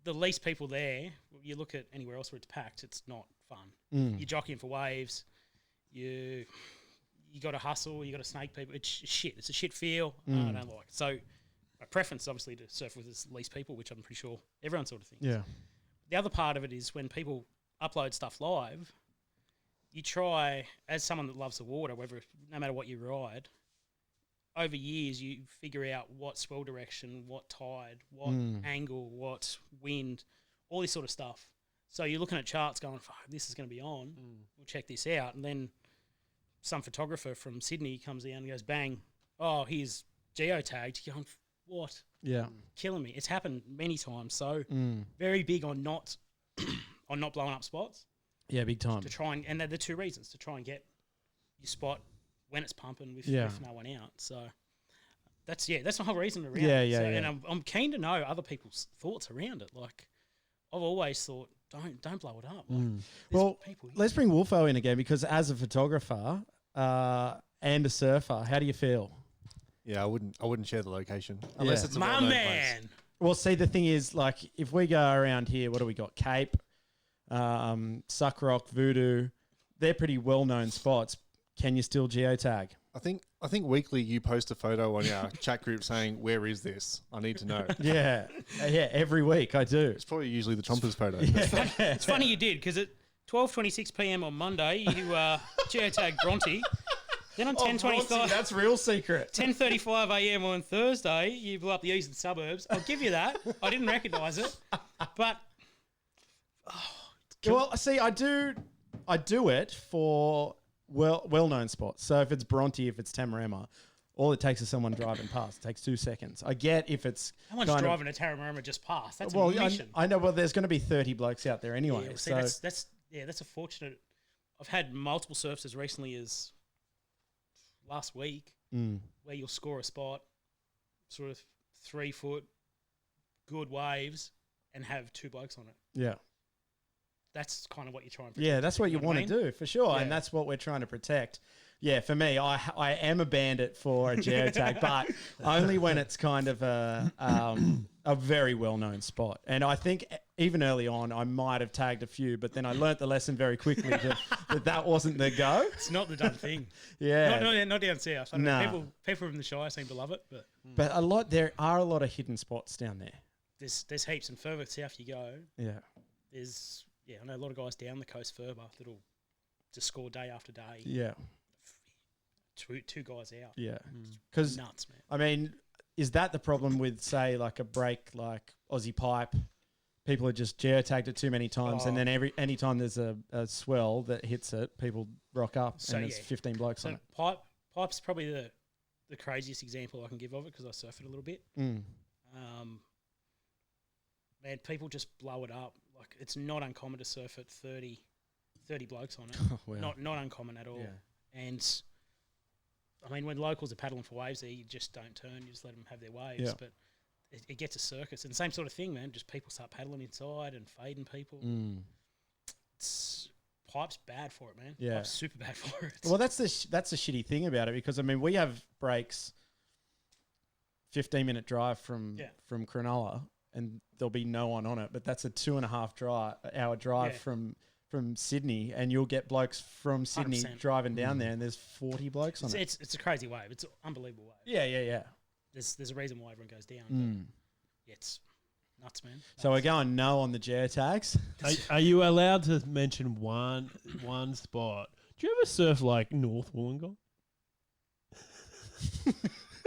Speaker 2: The least people there, you look at anywhere else where it's packed, it's not fun. You're jockeying for waves. You got to hustle. You got to snake people. It's shit. It's a shit feel. I don't like it. So my preference, obviously, to surf with as least people, which I'm pretty sure everyone sort of thinks.
Speaker 3: Yeah.
Speaker 2: The other part of it is when people upload stuff live, you try, as someone that loves the water, no matter what you ride, over years you figure out what swell direction, what tide, what angle, what wind, all this sort of stuff. So you're looking at charts going, fuck, this is going to be on. We'll check this out. And then some photographer from Sydney comes down and goes, bang, oh, here's geotagged. You're going, what?
Speaker 3: Yeah.
Speaker 2: Killing me. It's happened many times. So very big on not blowing up spots
Speaker 3: Yeah, big time.
Speaker 2: to try and they're the two reasons, to try and get your spot when it's pumping with no one out. So that's the whole reason around
Speaker 3: Yeah,
Speaker 2: it.
Speaker 3: yeah,
Speaker 2: So,
Speaker 3: yeah.
Speaker 2: And I'm keen to know other people's thoughts around it. Like I've always thought, don't blow it up. Like, there's
Speaker 3: Well,
Speaker 2: people
Speaker 3: let's bring Wolfo in again because as a photographer and a surfer, how do you feel?
Speaker 4: Yeah, I wouldn't share the location unless
Speaker 3: Yeah.
Speaker 4: it's a
Speaker 2: my
Speaker 4: well-known
Speaker 2: man.
Speaker 4: place.
Speaker 3: Well, see, the thing is, like, if we go around here, what do we got? Cape, Suck Rock, Voodoo, they're pretty well-known spots. Can you still geotag?
Speaker 4: I think weekly you post a photo on our chat group saying, "Where is this? I need to know."
Speaker 3: Yeah, every week I do.
Speaker 4: It's probably usually the Chompers photo.
Speaker 2: It's funny you did because at 12:26 p.m. on Monday you geotagged Bronte. Then on 10:25.
Speaker 3: That's real secret.
Speaker 2: 10:35 a.m. on Thursday, you blew up the eastern suburbs. I'll give you that. I didn't recognise it, but
Speaker 3: Well, see, I do it for well-known spots. So if it's Bronte, if it's Tamarama, all it takes is someone driving past. It takes 2 seconds. I get if it's
Speaker 2: no one's
Speaker 3: kind of-
Speaker 2: driving a Tamarama just past. That's
Speaker 3: well,
Speaker 2: a mission.
Speaker 3: I know. Well, there's going to be 30 blokes out there anyway.
Speaker 2: Yeah, well, see,
Speaker 3: so
Speaker 2: that's a fortunate. I've had multiple surfs as recently as last week where you'll score a spot, sort of 3 foot, good waves, and have 2 blokes on it.
Speaker 3: yeah.
Speaker 2: That's kind of what you're trying to protect.
Speaker 3: Yeah, that's what you
Speaker 2: know
Speaker 3: want
Speaker 2: I
Speaker 3: to
Speaker 2: mean?
Speaker 3: do for sure,
Speaker 2: Yeah.
Speaker 3: and that's what we're trying to protect. Yeah, for me, I am a bandit for a geotag, but only when it's kind of a very well known spot. And I think even early on, I might have tagged a few, but then I learnt the lesson very quickly that wasn't the go.
Speaker 2: It's not the done thing.
Speaker 3: Yeah.
Speaker 2: Not down south. I don't know. People from the Shire seem to love it, but
Speaker 3: there are a lot of hidden spots down there.
Speaker 2: there's heaps, and further south you go,
Speaker 3: Yeah.
Speaker 2: there's I know a lot of guys down the coast further that'll just score day after day.
Speaker 3: Yeah.
Speaker 2: Two guys out.
Speaker 3: Yeah. Because
Speaker 2: Nuts, man.
Speaker 3: I mean, is that the problem with, say, like a break like Aussie Pipe? People are just geotagged it too many times, and then anytime there's a swell that hits it, people rock up, and there's 15 blokes on it.
Speaker 2: Pipe's probably the craziest example I can give of it because I surf it a little bit.
Speaker 3: Mm.
Speaker 2: Man, people just blow it up. Like, it's not uncommon to surf at 30 blokes on it.
Speaker 3: Wow.
Speaker 2: Not uncommon at all.
Speaker 3: Yeah.
Speaker 2: And I mean, when locals are paddling for waves there, you just don't turn. You just let them have their waves.
Speaker 3: Yeah.
Speaker 2: But it gets a circus. And same sort of thing, man. Just people start paddling inside and fading people.
Speaker 3: Mm.
Speaker 2: Pipe's bad for it, man.
Speaker 3: Yeah.
Speaker 2: Pipe's super bad for it.
Speaker 3: Well, that's the shitty thing about it, because I mean, we have breaks 15-minute drive from Cronulla, and there'll be no one on it, but that's a 2.5 hour drive from Sydney, and you'll get blokes from Sydney
Speaker 2: 100%.
Speaker 3: driving down there, and there's 40 blokes on it.
Speaker 2: It's a crazy wave. It's an unbelievable wave.
Speaker 3: Yeah.
Speaker 2: There's a reason why everyone goes down.
Speaker 3: Mm.
Speaker 2: But it's nuts, man.
Speaker 3: So we're going no on the geotags.
Speaker 1: Are you allowed to mention one spot? Do you ever surf like North Wollongong?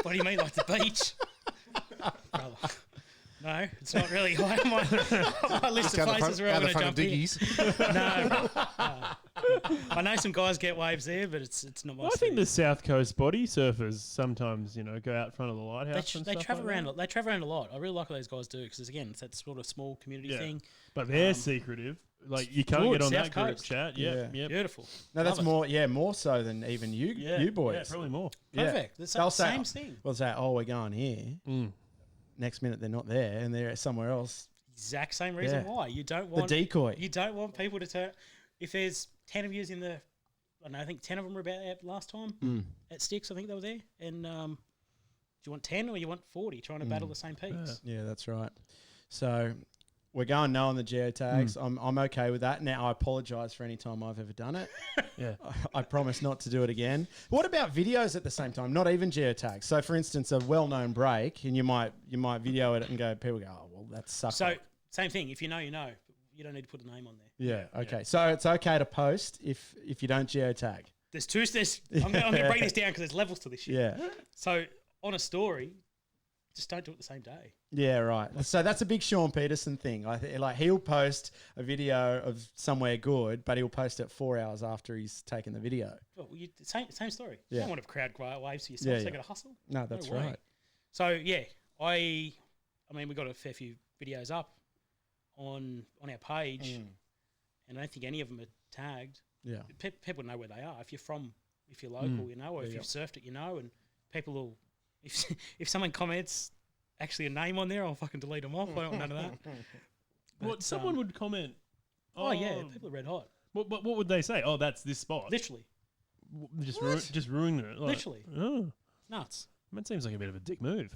Speaker 2: What do you mean, like the beach? Brother. No, it's not really high on my list of places where I'm going to jump in. No. I know some guys get waves there, but it's not my
Speaker 1: I think the South Coast body surfers sometimes, go out front of the lighthouse.
Speaker 2: They travel around. They travel around a lot. I really like what those guys do because, again, it's that sort of small community thing.
Speaker 1: But they're secretive. Like, you can't get on
Speaker 2: South
Speaker 1: that group
Speaker 2: Coast.
Speaker 1: chat.
Speaker 3: Yeah.
Speaker 1: Yep.
Speaker 2: Beautiful.
Speaker 3: No, that's more so than even you boys.
Speaker 1: Yeah, probably more.
Speaker 2: Perfect. It's the same thing.
Speaker 3: We'll say, we're going here.
Speaker 1: Mm.
Speaker 3: Next minute they're not there, and they're somewhere else.
Speaker 2: Exact same reason why you don't want
Speaker 3: the decoy.
Speaker 2: You don't want people to turn. If there's 10 of you in the, I think 10 of them were about out last time at Sticks. I think they were there. And do you want 10 or you want 40 trying to battle the same peaks?
Speaker 3: Yeah, that's right. So we're going no on the geotags. I'm okay with that. Now, I apologise for any time I've ever done it.
Speaker 1: Yeah.
Speaker 3: I promise not to do it again. What about videos at the same time? Not even geotags. So, for instance, a well-known break, and you might video it and people go, oh, well, that's sucky.
Speaker 2: So, same thing. If you know, you know. You don't need to put a name on there.
Speaker 3: Yeah, okay. Yeah. So it's okay to post if you don't geotag.
Speaker 2: I'm going to break this down because there's levels to this shit.
Speaker 3: Yeah.
Speaker 2: So, on a story, just don't do it the same day.
Speaker 3: Yeah, right. So that's a big Sean Peterson thing. Like he'll post a video of somewhere good, but he'll post it 4 hours after he's taken the video.
Speaker 2: Well, same story.
Speaker 3: Yeah.
Speaker 2: You don't want to crowd waves for yourself, so you got to hustle.
Speaker 3: No, that's
Speaker 2: way.
Speaker 3: right.
Speaker 2: So yeah, I mean, we got a fair few videos up on our page, and I don't think any of them are tagged.
Speaker 3: Yeah.
Speaker 2: People know where they are. If you're local, you know, or if you've surfed it, you know, and people will. If someone comments actually a name on there, I'll fucking delete them off. I don't want none of that.
Speaker 1: What someone would comment?
Speaker 2: Oh yeah, people are red hot.
Speaker 1: What would they say? Oh, that's this spot.
Speaker 2: Literally.
Speaker 1: Just ruining it. Like,
Speaker 2: Literally.
Speaker 1: Oh,
Speaker 2: Nuts.
Speaker 1: that seems like a bit of a dick move.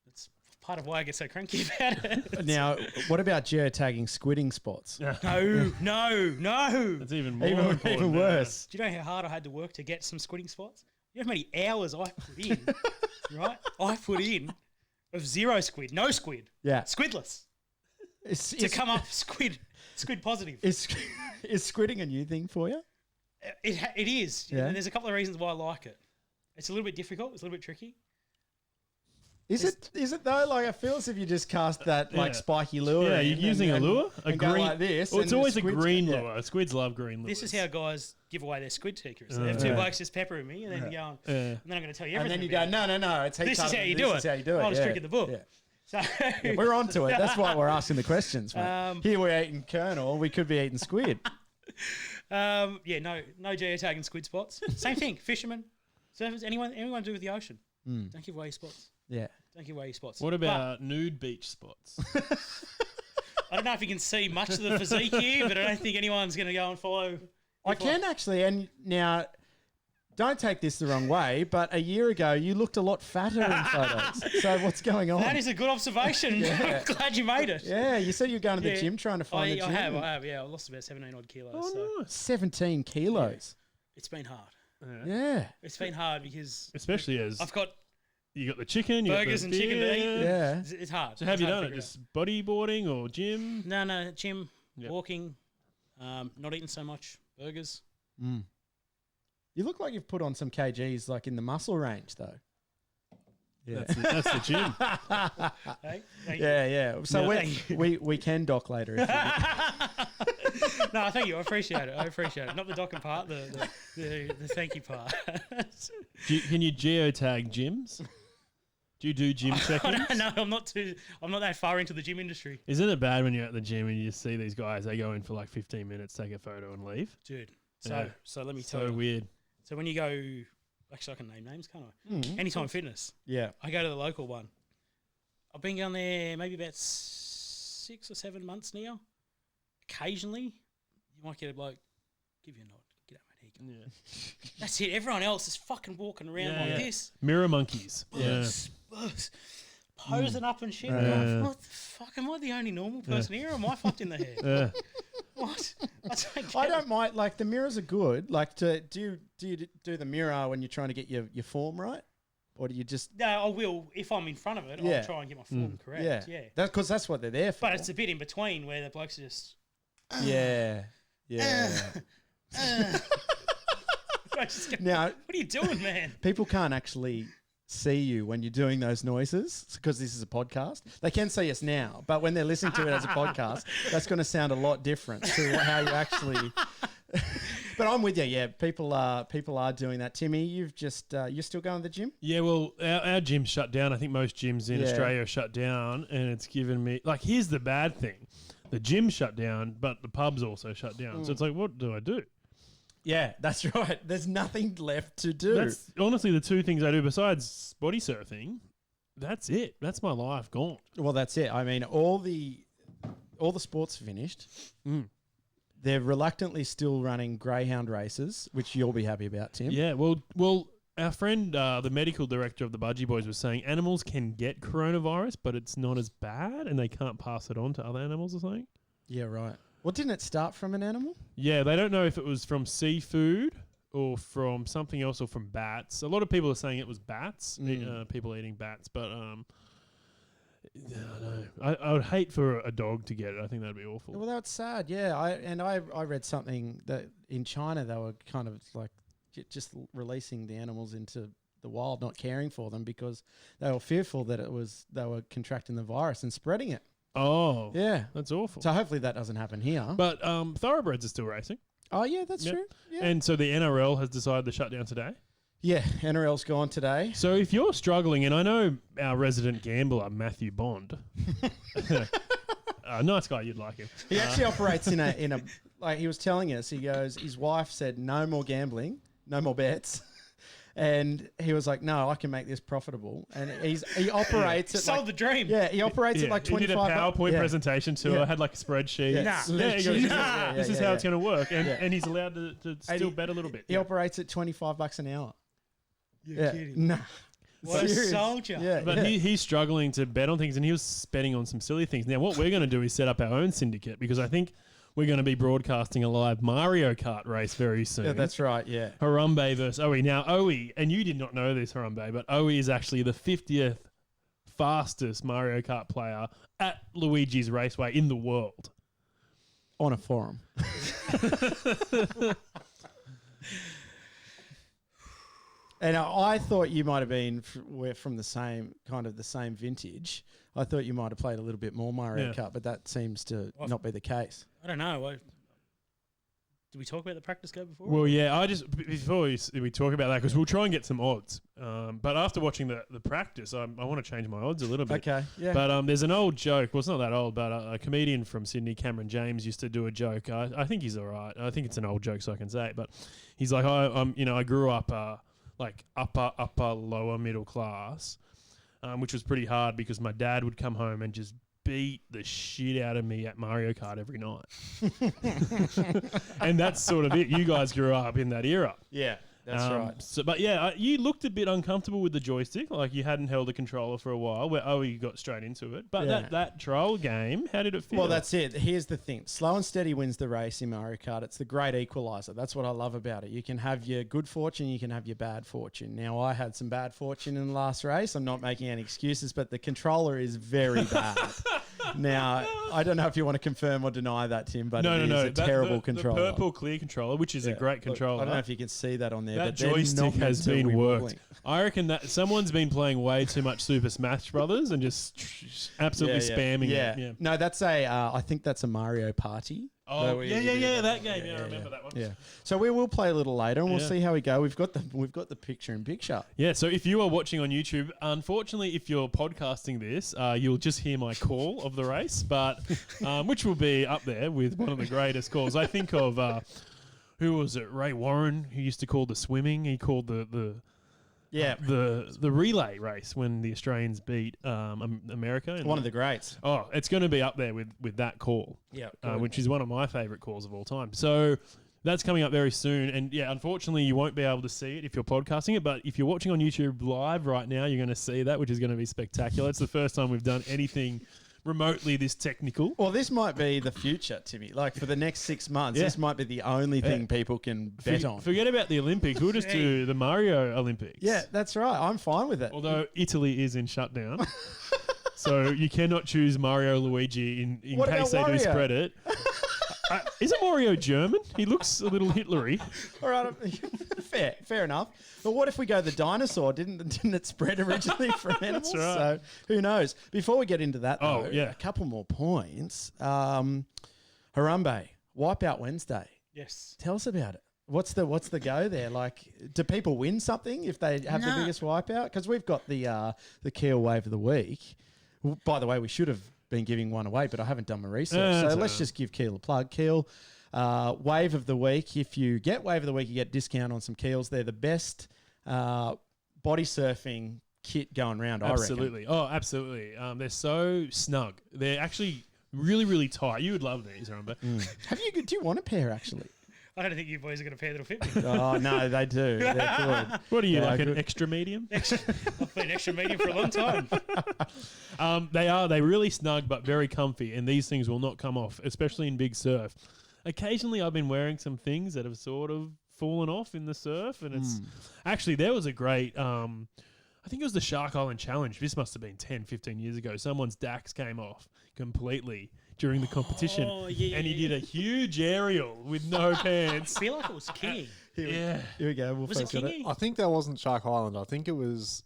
Speaker 2: It's part of why I get so cranky about it.
Speaker 3: Now, what about geotagging squidding spots?
Speaker 2: No.
Speaker 1: That's even more important.
Speaker 3: Even worse.
Speaker 2: Do you know how hard I had to work to get some squidding spots? You know how many hours I put in, right? I put in of zero squid, no squid.
Speaker 3: Yeah.
Speaker 2: Squidless.
Speaker 3: To
Speaker 2: come up squid positive.
Speaker 3: Is squidding a new thing for you?
Speaker 2: It is.
Speaker 3: Yeah.
Speaker 2: And there's a couple of reasons why I like it. It's a little bit difficult. It's a little bit tricky.
Speaker 3: Is it though? Like, I feel as if you just cast that spiky lure.
Speaker 1: Yeah, you're using a lure, a
Speaker 3: go
Speaker 1: green
Speaker 3: like this.
Speaker 1: Well, it's always a green
Speaker 3: yeah.
Speaker 1: lure. Squids love green lures.
Speaker 2: This is how guys give away their squid secrets. They have two blokes just peppering me, and then you go, and then I'm going to tell you everything.
Speaker 3: And then you go, no, it's
Speaker 2: this is how you do it.
Speaker 3: This is how you do it.
Speaker 2: Oldest trick in the book.
Speaker 3: Yeah.
Speaker 2: So
Speaker 3: Yeah, we're on to it. That's why we're asking the questions. Mate. Here we're eating Colonel. We could be eating squid.
Speaker 2: no geotagging squid spots. Same thing. Fishermen, surfers, anyone to do with the ocean. Don't give away your spots.
Speaker 3: Yeah.
Speaker 2: Don't give away your spots.
Speaker 1: What about nude beach spots?
Speaker 2: I don't know if you can see much of the physique here, but I don't think anyone's going to go and follow.
Speaker 3: I can actually, and now don't take this the wrong way, but a year ago you looked a lot fatter in photos. So what's going on?
Speaker 2: That is a good observation. I'm glad you made it.
Speaker 3: Yeah, you said you were going to the gym trying to find the gym.
Speaker 2: I have. Yeah, I lost about 17 odd kilos.
Speaker 3: Oh,
Speaker 2: so.
Speaker 3: nice. 17 kilos.
Speaker 2: It's been hard.
Speaker 3: Yeah.
Speaker 2: It's been hard because
Speaker 1: especially as
Speaker 2: I've got
Speaker 1: you got the chicken, you
Speaker 2: burgers
Speaker 1: got
Speaker 2: and chicken to eat.
Speaker 3: Yeah.
Speaker 2: It's hard.
Speaker 1: So have you done it? Just bodyboarding or gym?
Speaker 2: No, gym, walking, not eating so much, burgers.
Speaker 3: Mm. You look like you've put on some kgs like in the muscle range though. Yeah.
Speaker 1: That's the gym.
Speaker 2: Hey?
Speaker 3: Yeah. So we can dock later. If you
Speaker 2: No, thank you. I appreciate it. Not the docking part, the thank you part.
Speaker 1: Can you geotag gyms? Do you do gym check-ins?
Speaker 2: No, I'm not that far into the gym industry.
Speaker 1: Isn't it bad when you're at the gym and you just see these guys, they go in for like 15 minutes, take a photo and leave?
Speaker 2: Dude. So let me tell you.
Speaker 1: So weird.
Speaker 2: So when you go, actually I can name names, can't I? Anytime Fitness.
Speaker 3: Yeah.
Speaker 2: I go to the local one. I've been going there maybe about 6 or 7 months now. Occasionally, you might get a bloke, give you a nod. Get up, mate. Here you go.
Speaker 1: Yeah.
Speaker 2: That's it. Everyone else is fucking walking around like this.
Speaker 1: Mirror monkeys.
Speaker 2: Posing up and shit. Going, what the fuck? Am I the only normal person here? Or am I fucked in the head? What? I
Speaker 3: don't mind. Like the mirrors are good. Like do you do the mirror when you're trying to get your form right, or do you just?
Speaker 2: No, I will if I'm in front of it. I'll try and get my form correct. Yeah.
Speaker 3: That's because that's what they're there for.
Speaker 2: But it's a bit in between where the blokes are just.
Speaker 3: Yeah. Now,
Speaker 2: what are you doing, man?
Speaker 3: People can't actually see you when you're doing those noises because this is a podcast. They can see us now, but when they're listening to it as a podcast, that's going to sound a lot different to how you actually. But I'm with you. Yeah, people are doing that. Timmy, you've just you're still going to the gym?
Speaker 1: Yeah, well, our gym's shut down. I think most gyms in Australia are shut down, and it's given me like here's the bad thing: the gym's shut down, but the pub's also shut down. So it's like, what do I do?
Speaker 3: Yeah, that's right. There's nothing left to do.
Speaker 1: That's honestly the two things I do besides body surfing. That's it. That's my life gone.
Speaker 3: Well, that's it. I mean, all the sports finished. They're reluctantly still running greyhound races, which you'll be happy about, Tim.
Speaker 1: Yeah, well, our friend, the medical director of the Budgie Boys, was saying animals can get coronavirus, but it's not as bad, and they can't pass it on to other animals or something.
Speaker 3: Yeah, right. Well, didn't it start from an animal?
Speaker 1: Yeah, they don't know if it was from seafood or from something else or from bats. A lot of people are saying it was bats, people eating bats, but I don't know. I would hate for a dog to get it. I think that'd be awful.
Speaker 3: Well, that's sad. Yeah, I read something that in China they were kind of like just releasing the animals into the wild, not caring for them because they were fearful that they were contracting the virus and spreading it.
Speaker 1: Oh,
Speaker 3: yeah,
Speaker 1: that's awful.
Speaker 3: So hopefully that doesn't happen here.
Speaker 1: But thoroughbreds are still racing.
Speaker 3: Oh yeah, that's true. Yeah.
Speaker 1: And so the NRL has decided to shut down today.
Speaker 3: Yeah, NRL's gone today.
Speaker 1: So if you're struggling, and I know our resident gambler Matthew Bond, nice guy, you'd like him.
Speaker 3: He actually operates in a like he was telling us. He goes, his wife said no more gambling, no more bets. And he was like, "No, I can make this profitable." And he operates. At
Speaker 2: sold the dream.
Speaker 3: Yeah, he operates at like 25.
Speaker 1: He did a PowerPoint presentation to it. Had like a spreadsheet.
Speaker 3: Yeah.
Speaker 1: This is how it's going to work, and he's allowed to still bet a little bit.
Speaker 3: He operates at $25 an hour.
Speaker 2: You're kidding.
Speaker 3: No.
Speaker 2: What a soldier.
Speaker 3: Yeah,
Speaker 1: but he's struggling to bet on things, and he was betting on some silly things. Now, what we're going to do is set up our own syndicate because I think we're going to be broadcasting a live Mario Kart race very soon.
Speaker 3: Yeah, that's right, yeah.
Speaker 1: Harambe versus Owie. Now, Owie, and you did not know this, Harambe, but Owie is actually the 50th fastest Mario Kart player at Luigi's Raceway in the world.
Speaker 3: On a forum. And I thought you might have been we're from the same vintage. I thought you might have played a little bit more Mario Kart, but that seems to not be the case.
Speaker 2: I don't know. Did we talk about the practice go before?
Speaker 1: Well, yeah. Before we talk about that, because we'll try and get some odds. But after watching the practice, I want to change my odds a little bit.
Speaker 3: Okay, yeah.
Speaker 1: But there's an old joke. Well, it's not that old, but a comedian from Sydney, Cameron James, used to do a joke. I think he's all right. I think it's an old joke, so I can say it. But he's like, I grew up like upper, lower middle class, which was pretty hard because my dad would come home and just beat the shit out of me at Mario Kart every night. And that's sort of it. You guys grew up in that era.
Speaker 3: Yeah. That's right.
Speaker 1: So, but yeah, you looked a bit uncomfortable with the joystick, like you hadn't held a controller for a while. Where you got straight into it. But that trial game, how did it feel?
Speaker 3: Well, that's it. Here's the thing: slow and steady wins the race in Mario Kart. It's the great equalizer. That's what I love about it. You can have your good fortune, you can have your bad fortune. Now, I had some bad fortune in the last race. I'm not making any excuses, but the controller is very bad. Now, I don't know if you want to confirm or deny that, Tim, but it is a terrible controller.
Speaker 1: The purple clear controller, which is a great controller.
Speaker 3: I don't know if you can see that on there.
Speaker 1: That
Speaker 3: but
Speaker 1: joystick has been worked. I reckon that someone's been playing way too much Super Smash Brothers and just absolutely spamming it. Yeah.
Speaker 3: No, that's I think that's a Mario Party.
Speaker 1: Oh, that game. Yeah, I remember that one.
Speaker 3: Yeah. So we will play a little later and we'll see how we go. We've got the picture in picture.
Speaker 1: Yeah, so if you are watching on YouTube, unfortunately, if you're podcasting this, you'll just hear my call of the race, but which will be up there with one of the greatest calls. I think of who was it? Ray Warren, who used to call the swimming. He called the relay race when the Australians beat America.
Speaker 3: One of the greats.
Speaker 1: Oh, it's going to be up there with that call.
Speaker 3: Yeah,
Speaker 1: which is one of my favourite calls of all time. So that's coming up very soon. And yeah, unfortunately, you won't be able to see it if you're podcasting it. But if you're watching on YouTube live right now, you're going to see that, which is going to be spectacular. It's the first time we've done anything remotely this technical.
Speaker 3: Well, this might be the future, Timmy. Like for the next 6 months, this might be the only thing people can bet on.
Speaker 1: Forget about the Olympics. We'll just do the Mario Olympics.
Speaker 3: Yeah, that's right. I'm fine with it.
Speaker 1: Although Italy is in shutdown. So you cannot choose Mario Luigi in case they do spread it. Isn't Mario German? He looks a little Hitlery.
Speaker 3: All right, fair enough. But what if we go the dinosaur? Didn't it spread originally from animals?
Speaker 1: That's right.
Speaker 3: So who knows? Before we get into that, though, a couple more points. Harambe, Wipeout Wednesday.
Speaker 2: Yes.
Speaker 3: Tell us about it. What's the go there? Like, do people win something if they have the biggest wipeout? Because we've got the Keel Wave of the Week. By the way, we should have been giving one away, but I haven't done my research. So let's just give Keel a plug. Keel, Wave of the Week. If you get Wave of the Week, you get discount on some Keels. They're the best body surfing kit going around,
Speaker 1: absolutely.
Speaker 3: I reckon.
Speaker 1: Oh, absolutely. They're so snug. They're actually really, really tight. You would love these, remember?
Speaker 3: Do you want a pair, actually?
Speaker 2: I don't think you boys are going to pair that'll fit me.
Speaker 3: Oh, no, they do. They're good.
Speaker 1: What are you, like an extra medium?
Speaker 2: I've been extra medium for a long time.
Speaker 1: They're really snug but very comfy, and these things will not come off, especially in big surf. Occasionally I've been wearing some things that have sort of fallen off in the surf, and it's actually, there was a great I think it was the Shark Island Challenge. This must have been 10, 15 years ago. Someone's Dax came off completely during the competition. And he did a huge aerial with no pants.
Speaker 2: I feel like it was King.
Speaker 3: Here we go.
Speaker 2: Was it Kingy?
Speaker 4: I think that wasn't Shark Island. I think it was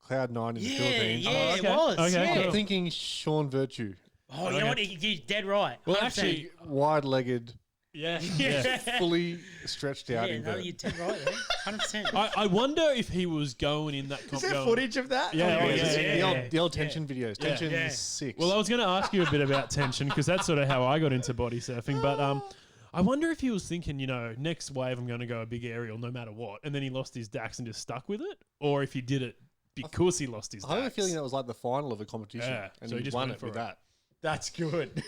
Speaker 4: Cloud9 in the Philippines.
Speaker 2: Yeah, it was.
Speaker 1: Okay,
Speaker 4: I'm thinking Sean Virtue.
Speaker 2: Oh, you know what? You're dead right.
Speaker 1: Well,
Speaker 2: 100%.
Speaker 1: actually,
Speaker 4: Wide-legged,
Speaker 1: yeah.
Speaker 4: fully stretched out.
Speaker 2: Yeah, no, you're dead right there. 100%.
Speaker 1: I wonder if he was going in that.
Speaker 3: Is there footage of that?
Speaker 4: The old Tension videos. Tension 6.
Speaker 1: Well, I was going to ask you a bit about Tension because that's sort of how I got into body surfing. But I wonder if he was thinking, next wave I'm going to go a big aerial no matter what, and then he lost his Dax and just stuck with it, or if he did it because he lost his Dax.
Speaker 4: I have a feeling that was like the final of a competition, and
Speaker 1: so
Speaker 4: he
Speaker 1: just
Speaker 4: won
Speaker 1: went
Speaker 4: it
Speaker 1: for
Speaker 4: with
Speaker 1: it.
Speaker 4: that.
Speaker 3: That's good.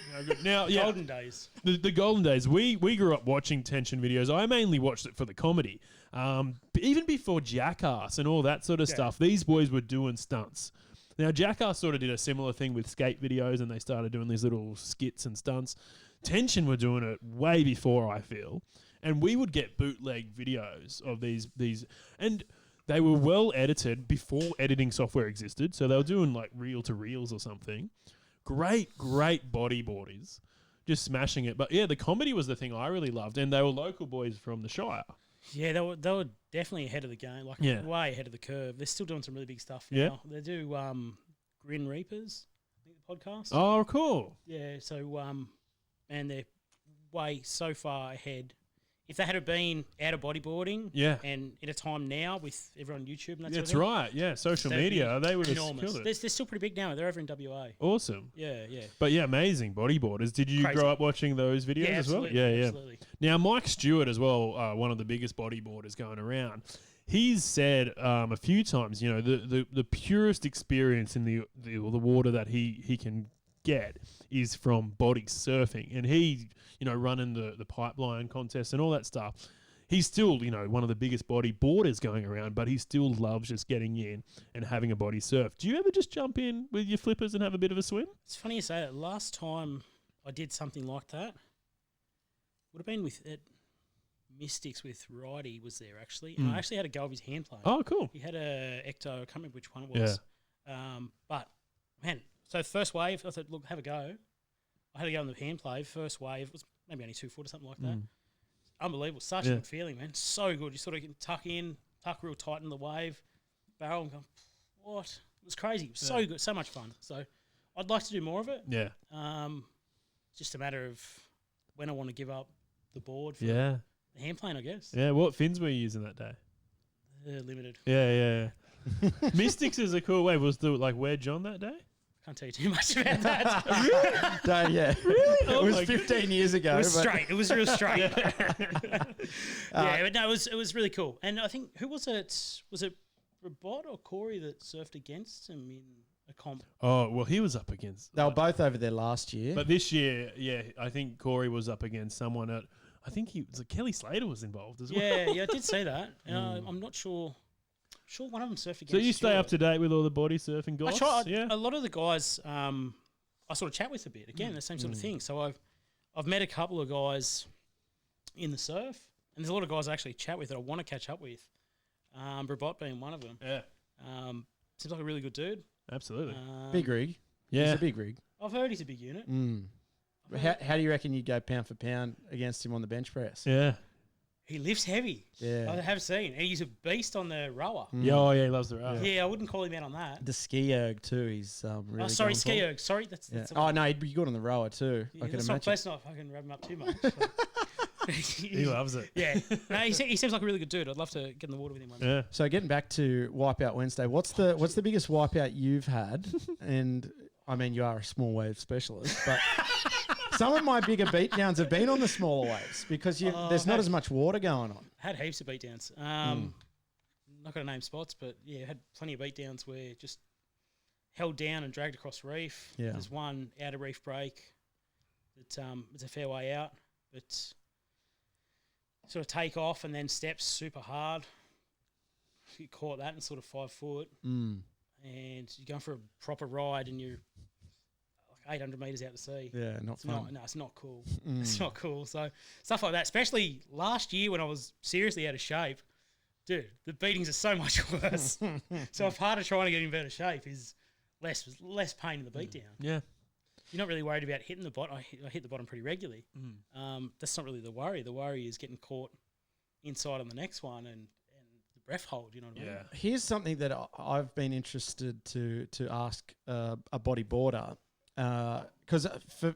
Speaker 1: Now,
Speaker 2: Golden days.
Speaker 1: The golden days. We grew up watching Tension videos. I mainly watched it for the comedy. Even before Jackass and all that sort of stuff, these boys were doing stunts. Now, Jackass sort of did a similar thing with skate videos, and they started doing these little skits and stunts. Tension were doing it way before, I feel. And we would get bootleg videos of these, and they were well edited before editing software existed. So they were doing like reel to reels or something. Great bodyboarders, just smashing it. But yeah, the comedy was the thing I really loved, and they were local boys from the Shire.
Speaker 2: Yeah, they were definitely ahead of the game, way ahead of the curve. They're still doing some really big stuff now.
Speaker 1: Yeah.
Speaker 2: They do Grin Reapers, I think the podcast.
Speaker 1: Oh, cool.
Speaker 2: Yeah, so and they're way so far ahead. If they had been out of bodyboarding, and in a time now with everyone on YouTube and that sort of
Speaker 1: That's
Speaker 2: thing,
Speaker 1: right. Yeah, social media, they would have
Speaker 2: enormous.
Speaker 1: killed it.
Speaker 2: They're still pretty big now. They're over in WA.
Speaker 1: Awesome.
Speaker 2: Yeah.
Speaker 1: But yeah, amazing bodyboarders. Did you grow up watching those videos as well? Yeah.
Speaker 2: Absolutely.
Speaker 1: Now, Mike Stewart as well, one of the biggest bodyboarders going around, he's said a few times, the purest experience in the water that he can get is from body surfing, and he running the pipeline contest and all that stuff. he's still, one of the biggest body boarders going around, but he still loves just getting in and having a body surf. Do you ever just jump in with your flippers and have a bit of a swim?
Speaker 2: It's funny you say that. Last time I did something like that would have been with Mystics with Righty was there actually, and I actually had a go of his hand play.
Speaker 1: Oh, cool.
Speaker 2: He had a Ecto, I can't remember which one it was. Yeah. But man, so first wave, I thought, look, have a go. I had a go on the hand play. First wave was maybe only 2 foot or something like that. Unbelievable, such a good feeling, man. So good. You sort of can tuck real tight in the wave, barrel, and go, what? It was crazy. It was so good, so much fun. So I'd like to do more of it.
Speaker 1: Yeah.
Speaker 2: It's just a matter of when I want to give up the board for
Speaker 1: Yeah.
Speaker 2: the hand plane, I guess.
Speaker 1: Yeah. What fins were you using that day?
Speaker 2: Limited.
Speaker 1: Yeah. Mystics is a cool wave. Was the wedge on that day?
Speaker 2: Can't tell you too much about that.
Speaker 3: Yeah.
Speaker 1: Really?
Speaker 3: It was 15 years ago.
Speaker 2: It was straight. It was real straight. But no, it was really cool. And I think, who was it? Was it Robot or Corey that surfed against him in a comp?
Speaker 1: Oh, well, he was up against...
Speaker 3: They were both over there last year.
Speaker 1: But this year, I think Corey was up against someone at... I think Kelly Slater was involved as well.
Speaker 2: Yeah, I did see that. I'm not sure... Sure, one of them surfed against.
Speaker 1: So you stay up to date with all the body surfing guys?
Speaker 2: I try. Yeah. A lot of the guys I sort of chat with a bit. Again, the same sort of thing. So I've met a couple of guys in the surf, and there's a lot of guys I actually chat with that I want to catch up with. Brabot being one of them.
Speaker 1: Yeah.
Speaker 2: Seems like a really good dude.
Speaker 1: Absolutely.
Speaker 3: Big rig.
Speaker 1: Yeah.
Speaker 3: He's a big rig.
Speaker 2: I've heard he's a big unit.
Speaker 3: How do you reckon you'd go pound for pound against him on the bench press?
Speaker 1: Yeah.
Speaker 2: He lifts heavy.
Speaker 3: Yeah.
Speaker 2: I have seen. And he's a beast on the rower.
Speaker 1: Yeah, he loves the rower.
Speaker 2: Yeah, I wouldn't call him out on that.
Speaker 3: The ski erg too. He's really.
Speaker 2: Sorry,
Speaker 3: going
Speaker 2: ski
Speaker 3: for.
Speaker 2: erg. Sorry, that's
Speaker 3: Oh no, he'd be good on the rower too.
Speaker 2: yeah,
Speaker 3: I can
Speaker 2: let's
Speaker 3: imagine.
Speaker 2: not fucking rub him up too much.
Speaker 1: He loves it.
Speaker 2: Yeah. No, he seems like a really good dude. I'd love to get in the water with him one day.
Speaker 1: Yeah.
Speaker 3: So getting back to Wipeout Wednesday, what's the biggest wipeout you've had? And I mean, you are a small wave specialist, but some of my bigger beatdowns have been on the smaller waves because there's not as much water going on.
Speaker 2: Had heaps of beatdowns. Not going to name spots, but yeah, had plenty of beatdowns where just held down and dragged across reef.
Speaker 3: Yeah.
Speaker 2: There's one outer reef break that it's a fair way out, but sort of take off and then steps super hard. You caught that in sort of 5 foot, and you're going for a proper ride and you're like 800 metres out to sea.
Speaker 3: Yeah, not fun.
Speaker 2: It's not cool. It's not cool. So stuff like that, especially last year when I was seriously out of shape, dude, the beatings are so much worse. So if part of trying to get in better shape is less pain in the beatdown.
Speaker 1: Yeah.
Speaker 2: You're not really worried about hitting the bottom. I hit the bottom pretty regularly. That's not really the worry. The worry is getting caught inside on the next one and the breath hold, you know what I mean?
Speaker 1: Yeah.
Speaker 3: Here's something that I've been interested to ask a bodyboarder. Because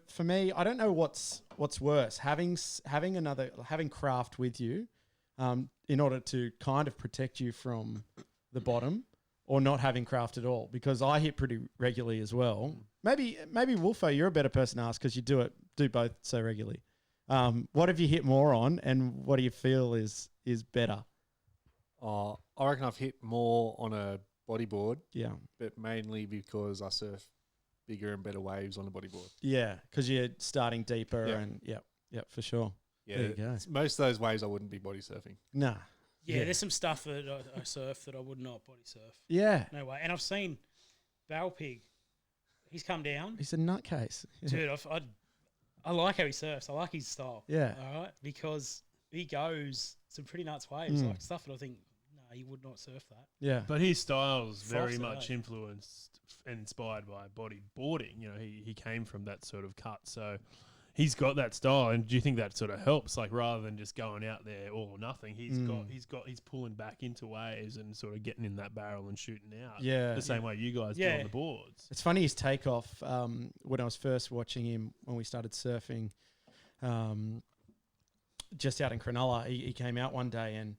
Speaker 3: for me, I don't know what's worse, having craft with you, in order to kind of protect you from the bottom, or not having craft at all. Because I hit pretty regularly as well. Maybe Wolfo, you're a better person to ask because you do both so regularly. What have you hit more on, and what do you feel is better?
Speaker 4: I reckon I've hit more on a bodyboard.
Speaker 3: Yeah.
Speaker 4: But mainly because I surf bigger and better waves on a bodyboard.
Speaker 3: Yeah, because you're starting deeper and for sure.
Speaker 4: Yeah,
Speaker 3: there you go.
Speaker 4: Most of those waves I wouldn't be body surfing.
Speaker 3: Nah.
Speaker 2: Yeah, there's some stuff that I surf that I would not body surf.
Speaker 3: Yeah.
Speaker 2: No way. And I've seen Barrel Pig. He's come down.
Speaker 3: He's a nutcase.
Speaker 2: Dude, I like how he surfs. I like his style.
Speaker 3: Yeah.
Speaker 2: All right? Because he goes some pretty nuts waves, like stuff that I think, no, he would not surf that.
Speaker 3: Yeah.
Speaker 1: But his style's very
Speaker 2: Frosted,
Speaker 1: much influenced and inspired by bodyboarding. You know, he came from that sort of cut. So he's got that style. And do you think that sort of helps? Like, rather than just going out there all or nothing, he's pulling back into waves and sort of getting in that barrel and shooting out.
Speaker 3: Yeah.
Speaker 1: The same way you guys do on the boards.
Speaker 3: It's funny his takeoff, when I was first watching him when we started surfing, just out in Cronulla, he came out one day and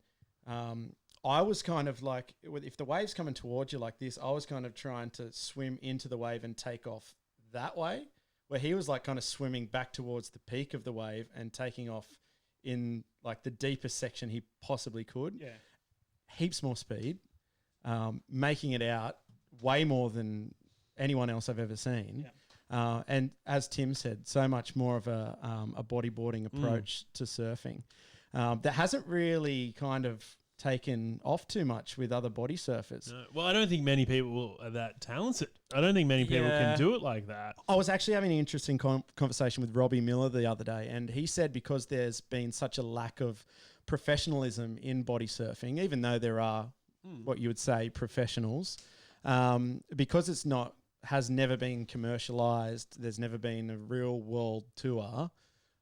Speaker 3: I was kind of like, if the wave's coming towards you like this, I was kind of trying to swim into the wave and take off that way, where he was like kind of swimming back towards the peak of the wave and taking off in like the deepest section he possibly could.
Speaker 2: Yeah.
Speaker 3: Heaps more speed, making it out way more than anyone else I've ever seen. Yeah. And as Tim said, so much more of a bodyboarding approach to surfing. that hasn't really kind of taken off too much with other body surfers.
Speaker 1: No. Well, I don't think many people are that talented. I don't think many people can do it like that.
Speaker 3: I was actually having an interesting conversation with Robbie Miller the other day, and he said because there's been such a lack of professionalism in body surfing, even though there are what you would say professionals, because has never been commercialized. There's never been a real world tour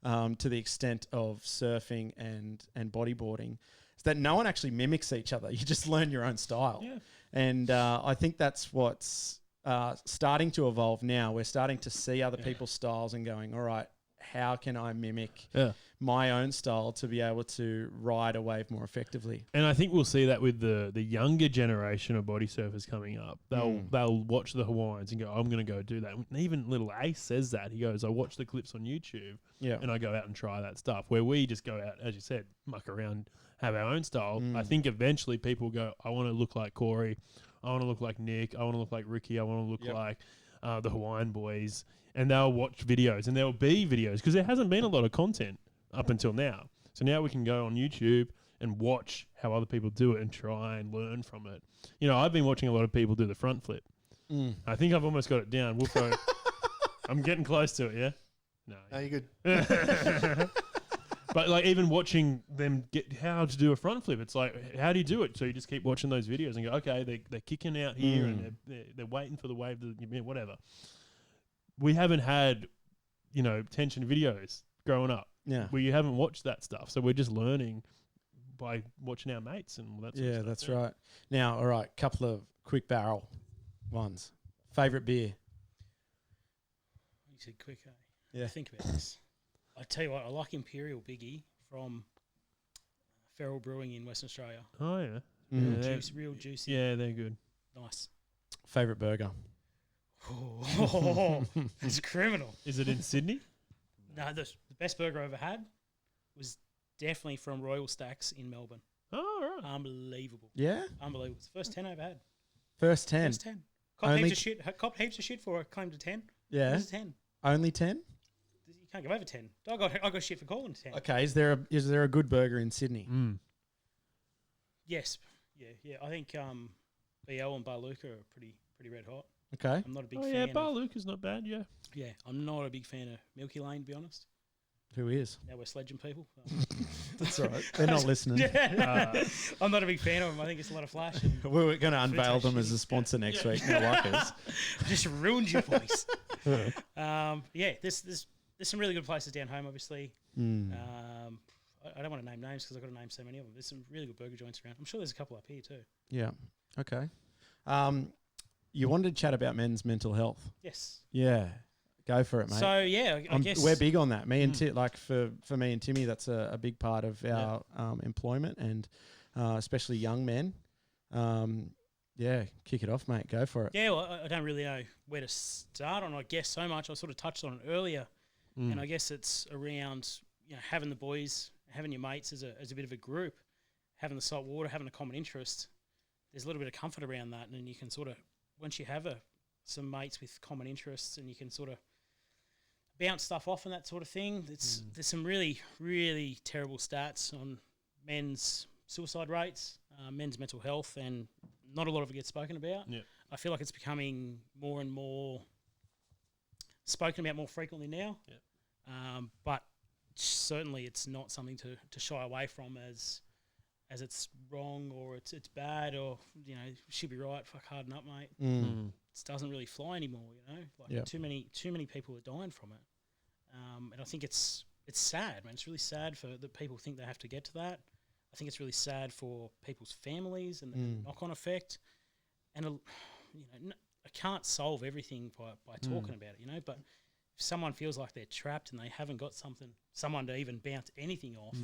Speaker 3: to the extent of surfing and bodyboarding. Is that no one actually mimics each other. You just learn your own style.
Speaker 1: Yeah.
Speaker 3: And I think that's what's starting to evolve now. We're starting to see other people's styles and going, all right, how can I mimic my own style to be able to ride a wave more effectively?
Speaker 1: And I think we'll see that with the younger generation of body surfers coming up. They'll watch the Hawaiians and go, I'm going to go do that. And even little Ace says that. He goes, I watch the clips on YouTube and I go out and try that stuff. Where we just go out, as you said, muck around, have our own style. I think eventually people go, I want to look like Corey. I want to look like Nick. I want to look like Ricky. I want to look like the Hawaiian boys. And they'll watch videos, and there'll be videos because there hasn't been a lot of content up until now. So now we can go on YouTube and watch how other people do it and try and learn from it. You know, I've been watching a lot of people do the front flip. I think I've almost got it down. We'll throw. I'm getting close to it. Yeah.
Speaker 4: No, you're good.
Speaker 1: But like even watching them get how to do a front flip, it's like, how do you do it? So you just keep watching those videos and go, okay, they're kicking out here and they're waiting for the wave to whatever. We haven't had, tension videos growing up.
Speaker 3: Yeah.
Speaker 1: Where you haven't watched that stuff. So we're just learning by watching our mates and that sort of stuff.
Speaker 3: That's right. Now, all right, couple of quick barrel ones. Favorite beer?
Speaker 2: You said quick, eh?
Speaker 3: Yeah.
Speaker 2: Think about this. I tell you what, I like Imperial Biggie from Feral Brewing in Western Australia.
Speaker 1: Oh, yeah.
Speaker 2: Real juicy.
Speaker 1: Yeah, they're good.
Speaker 2: Nice.
Speaker 3: Favorite burger?
Speaker 2: Oh, that's criminal.
Speaker 1: Is it in Sydney?
Speaker 2: No, the best burger I ever had was definitely from Royal Stacks in Melbourne.
Speaker 1: Oh, right.
Speaker 2: Unbelievable.
Speaker 3: Yeah?
Speaker 2: Unbelievable. It's the first 10 I ever had.
Speaker 3: First 10?
Speaker 2: First 10. Copped heaps of shit for a claim to 10.
Speaker 3: Yeah.
Speaker 2: First 10.
Speaker 3: Only 10?
Speaker 2: You can't go over 10. I got shit for calling 10.
Speaker 3: Okay, is there a good burger in Sydney?
Speaker 2: Yes. Yeah. I think BL and Bar Luca are pretty red hot.
Speaker 3: Okay.
Speaker 2: I'm not a big fan.
Speaker 1: Yeah, Bar Luca's not bad, yeah.
Speaker 2: Yeah, I'm not a big fan of Milky Lane, to be honest.
Speaker 3: Who is?
Speaker 2: Now we're sledging people.
Speaker 3: That's all right. They're not listening.
Speaker 2: I'm not a big fan of them. I think it's a lot of flash.
Speaker 3: We were going to unveil them as a sponsor next week. No likers.
Speaker 2: Just ruined your voice. There's some really good places down home, obviously. I don't want to name names because I've got to name so many of them. There's some really good burger joints around. I'm sure there's a couple up here too.
Speaker 3: Yeah. Okay. You wanted to chat about men's mental health.
Speaker 2: Yes.
Speaker 3: Yeah. Go for it, mate.
Speaker 2: So, I guess
Speaker 3: we're big on that. Me and for me and Timmy, that's a big part of our employment and especially young men. Kick it off, mate. Go for it.
Speaker 2: Yeah, well, I don't really know where to start on. I guess so much. I sort of touched on it earlier, and I guess it's around having the boys, having your mates as a bit of a group, having the salt water, having a common interest. There's a little bit of comfort around that, and then you can sort of once you have some mates with common interests, and you can sort of bounce stuff off and that sort of thing. There's some really, really terrible stats on men's suicide rates, men's mental health, and not a lot of it gets spoken about.
Speaker 1: Yeah.
Speaker 2: I feel like it's becoming more and more spoken about more frequently now.
Speaker 1: Yeah.
Speaker 2: But certainly it's not something to shy away from as it's wrong or it's bad or, should be right, fuck harden up, mate. It doesn't really fly anymore, too many people are dying from it. And I think it's sad, man. It's really sad for that people think they have to get to that. I think it's really sad for people's families and the knock-on effect. And I can't solve everything by talking about it, but if someone feels like they're trapped and they haven't got someone to even bounce anything off,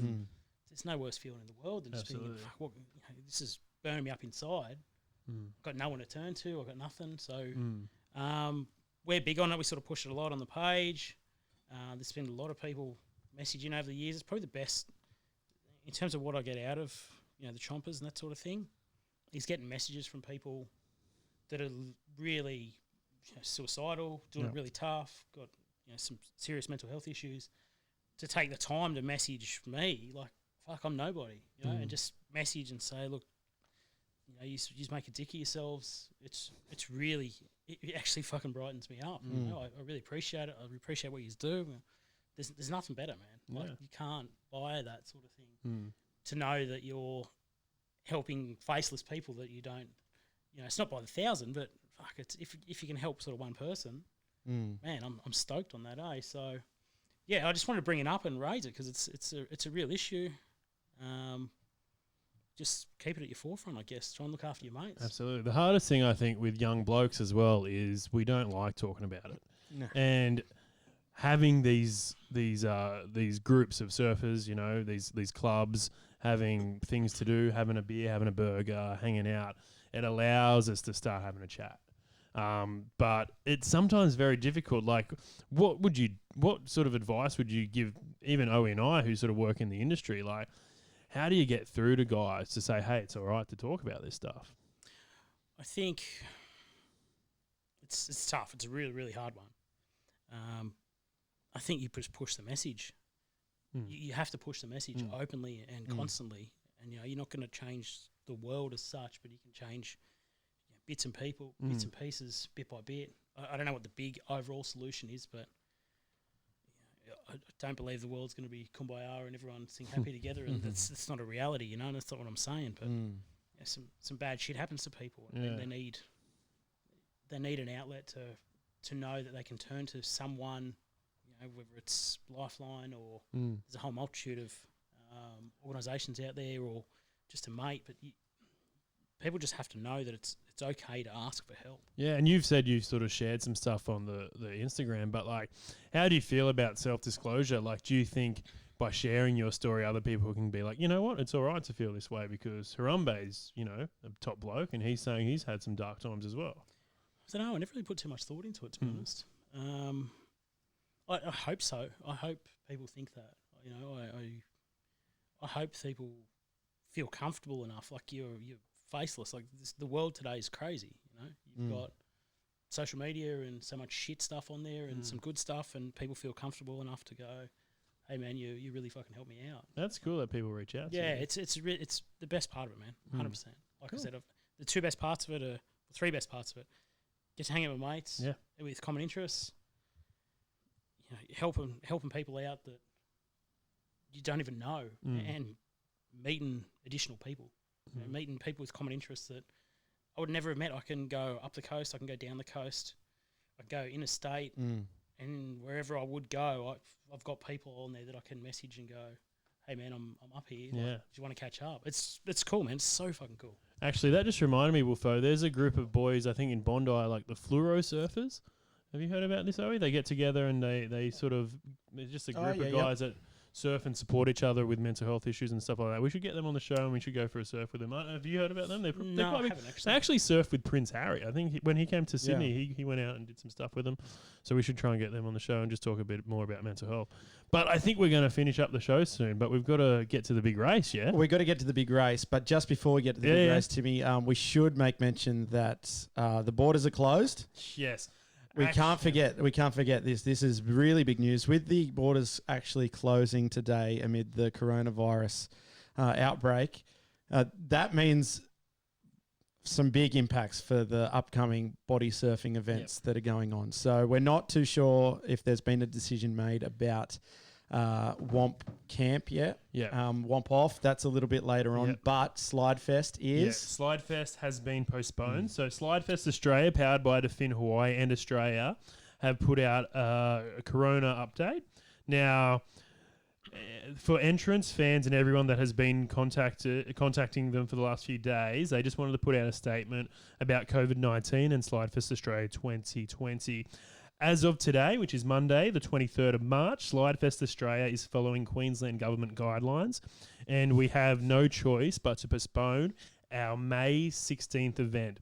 Speaker 2: there's no worse feeling in the world than just being, fuck, this is burning me up inside. I've got no one to turn to. I've got nothing. So we're big on it. We sort of push it a lot on the page. There's been a lot of people messaging over the years. It's probably the best in terms of what I get out of the Chompers and that sort of thing. Is getting messages from people that are really suicidal, doing it really tough, got some serious mental health issues, to take the time to message me like, fuck, I'm nobody, you know, and just message and say, look, you know, you just make a dick of yourselves. It's really, it actually fucking brightens me up. You know, I really appreciate it. I appreciate what you do. There's nothing better, man. Like, you can't buy that sort of thing. To know that you're helping faceless people that you don't, you know, it's not by the thousand, but fuck, it's if you can help sort of one person, man, I'm stoked on that, eh? So, yeah, I just wanted to bring it up and raise it because it's a real issue. Just keep it at your forefront, I guess. Try and look after your mates.
Speaker 1: Absolutely. The hardest thing I think with young blokes as well is we don't like talking about it, and having these groups of surfers, you know, these clubs, having things to do, having a beer, having a burger, hanging out, it allows us to start having a chat. But it's sometimes very difficult. Like, what sort of advice would you give even Owie and I, who sort of work in the industry? Like, how do you get through to guys to say, hey, it's all right to talk about this stuff?
Speaker 2: I think it's tough. It's a really, really hard one. I think you just push the message. You have to push the message openly and constantly. And, you know, you're not going to change the world as such, but you can change bits and pieces, bit by bit. I don't know what the big overall solution is, but I don't believe the world's going to be kumbaya and everyone sing happy together, and that's not a reality, you know, and that's not what I'm saying. But some bad shit happens to people, and they need an outlet to know that they can turn to someone, you know, whether it's Lifeline or there's a whole multitude of organisations out there, or just a mate. But people just have to know that it's okay to ask for help.
Speaker 1: Yeah, and you've said you've sort of shared some stuff on the Instagram, but like, how do you feel about self-disclosure? Like, do you think by sharing your story, other people can be like, you know what, it's all right to feel this way because Harambe's, you know, a top bloke, and he's saying he's had some dark times as well.
Speaker 2: I don't know. I never really put too much thought into it, to be honest. I hope so. I hope people think that. You know, I hope people feel comfortable enough. Like, you're faceless. Like, the world today is crazy. You know, you've got social media and so much shit stuff on there, and some good stuff, and people feel comfortable enough to go, hey man, you really fucking helped me out.
Speaker 1: That's cool that people reach out.
Speaker 2: Yeah,
Speaker 1: to you.
Speaker 2: it's the best part of it, man. 100%. Like I said, the two best parts of it are the three best parts of it. Get to hang out with mates.
Speaker 1: Yeah.
Speaker 2: With common interests. You know, helping people out that you don't even know, and meeting additional people. You know, meeting people with common interests that I would never have met. I can go up the coast, I can go down the coast, I can go interstate, and wherever I would go, I've got people on there that I can message and go, hey man, I'm up here. Like, do you want to catch up? It's cool, man. It's so fucking cool.
Speaker 1: Actually, that just reminded me, Wolfo, there's a group of boys, I think in Bondi, like the Fluoro Surfers. Have you heard about this, Owie? They get together and they sort of, there's just a group of guys that surf and support each other with mental health issues and stuff like that. We should get them on the show and we should go for a surf with them. Have you heard about them?
Speaker 2: No, I haven't actually.
Speaker 1: They actually surfed with Prince Harry. I think when he came to Sydney, he went out and did some stuff with them. So we should try and get them on the show and just talk a bit more about mental health. But I think we're going to finish up the show soon, but we've got to get to the big race, yeah?
Speaker 3: We've got to get to the big race, but just before we get to the big race, Timmy, we should make mention that the borders are closed.
Speaker 1: Yes.
Speaker 3: We can't forget this. This is really big news. With the borders actually closing today amid the coronavirus outbreak, that means some big impacts for the upcoming body surfing events that are going on. So we're not too sure if there's been a decision made about Womp Camp yet. Womp Off, that's a little bit later on, but Slidefest is...
Speaker 1: Yeah, Slidefest has been postponed. So Slidefest Australia, powered by Defin Hawaii and Australia, have put out a Corona update. Now, for entrants, fans and everyone that has been contacting them for the last few days, they just wanted to put out a statement about COVID-19 and Slidefest Australia 2020. As of today, which is Monday, the 23rd of March, Slidefest Australia is following Queensland government guidelines, and we have no choice but to postpone our May 16th event.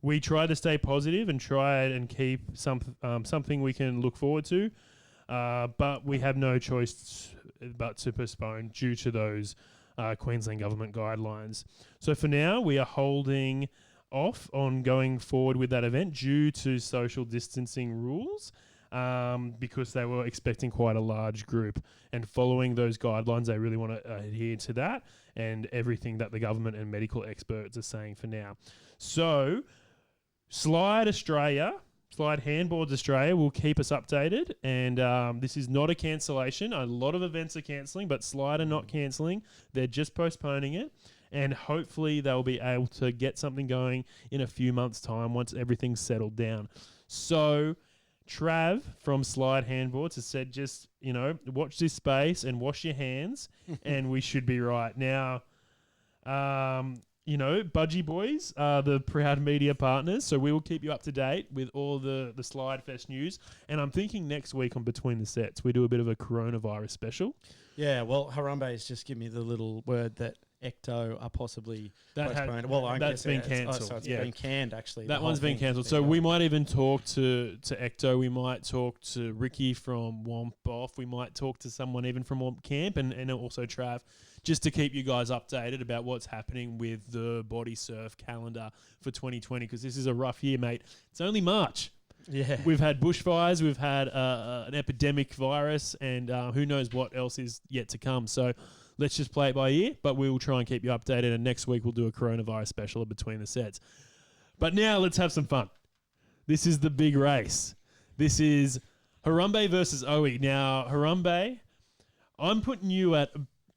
Speaker 1: We try to stay positive and try and keep something we can look forward to, but we have no choice but to postpone due to those Queensland government guidelines. So for now, we are holding off on going forward with that event due to social distancing rules. because they were expecting quite a large group. And following those guidelines, they really want to adhere to that and everything that the government and medical experts are saying for now. So, Slide Handboards Australia will keep us updated. And this is not a cancellation. A lot of events are cancelling, but Slide are not cancelling. They're just postponing it. And hopefully they'll be able to get something going in a few months' time once everything's settled down. So Trav from Slide Handboards has said just, watch this space and wash your hands and we should be right. Now, Budgie Boys are the proud media partners, so we will keep you up to date with all the Slide Fest news. And I'm thinking next week on Between the Sets, we do a bit of a coronavirus special.
Speaker 3: Yeah, well, Harambe has just given me the little word that Ecto are possibly postponed.
Speaker 1: That's been cancelled.
Speaker 3: So it's been canned, actually.
Speaker 1: That one's been cancelled. So we might even talk to Ecto. We might talk to Ricky from Womp Off. We might talk to someone even from Womp Camp and also Trav, just to keep you guys updated about what's happening with the Bodysurf calendar for 2020, because this is a rough year, mate. It's only March.
Speaker 3: Yeah,
Speaker 1: we've had bushfires, we've had an epidemic virus, and who knows what else is yet to come. So let's just play it by ear, but we will try and keep you updated, and next week we'll do a coronavirus special Between the Sets. But now let's have some fun. This is the big race. This is Harambe versus Owie. Now, Harambe, I'm putting you at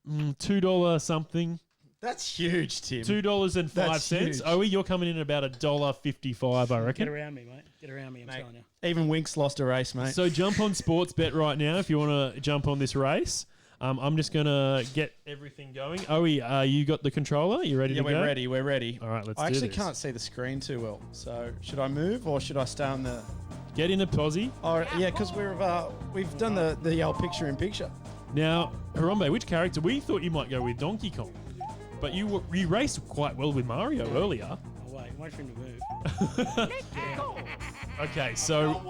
Speaker 1: $2 something.
Speaker 3: That's huge, Tim.
Speaker 1: $2.05. Owie, you're coming in at about $1.55, I reckon.
Speaker 2: Get around me, mate. Get around me, I'm telling you.
Speaker 3: Even Winks lost a race, mate.
Speaker 1: So jump on Sportsbet right now if you want to jump on this race. I'm just going to get everything going. Owie, you got the controller? You ready to go?
Speaker 3: Yeah, we're ready.
Speaker 1: All right, let's do this.
Speaker 3: I actually can't see the screen too well. So should I move or should I stay on the...
Speaker 1: Get in a posse.
Speaker 3: Oh, yeah, because we've done the old picture-in-picture.
Speaker 1: Now, Harambe, which character? We thought you might go with Donkey Kong, but you raced quite well with Mario earlier.
Speaker 2: Oh, wait for him to move.
Speaker 1: Okay, so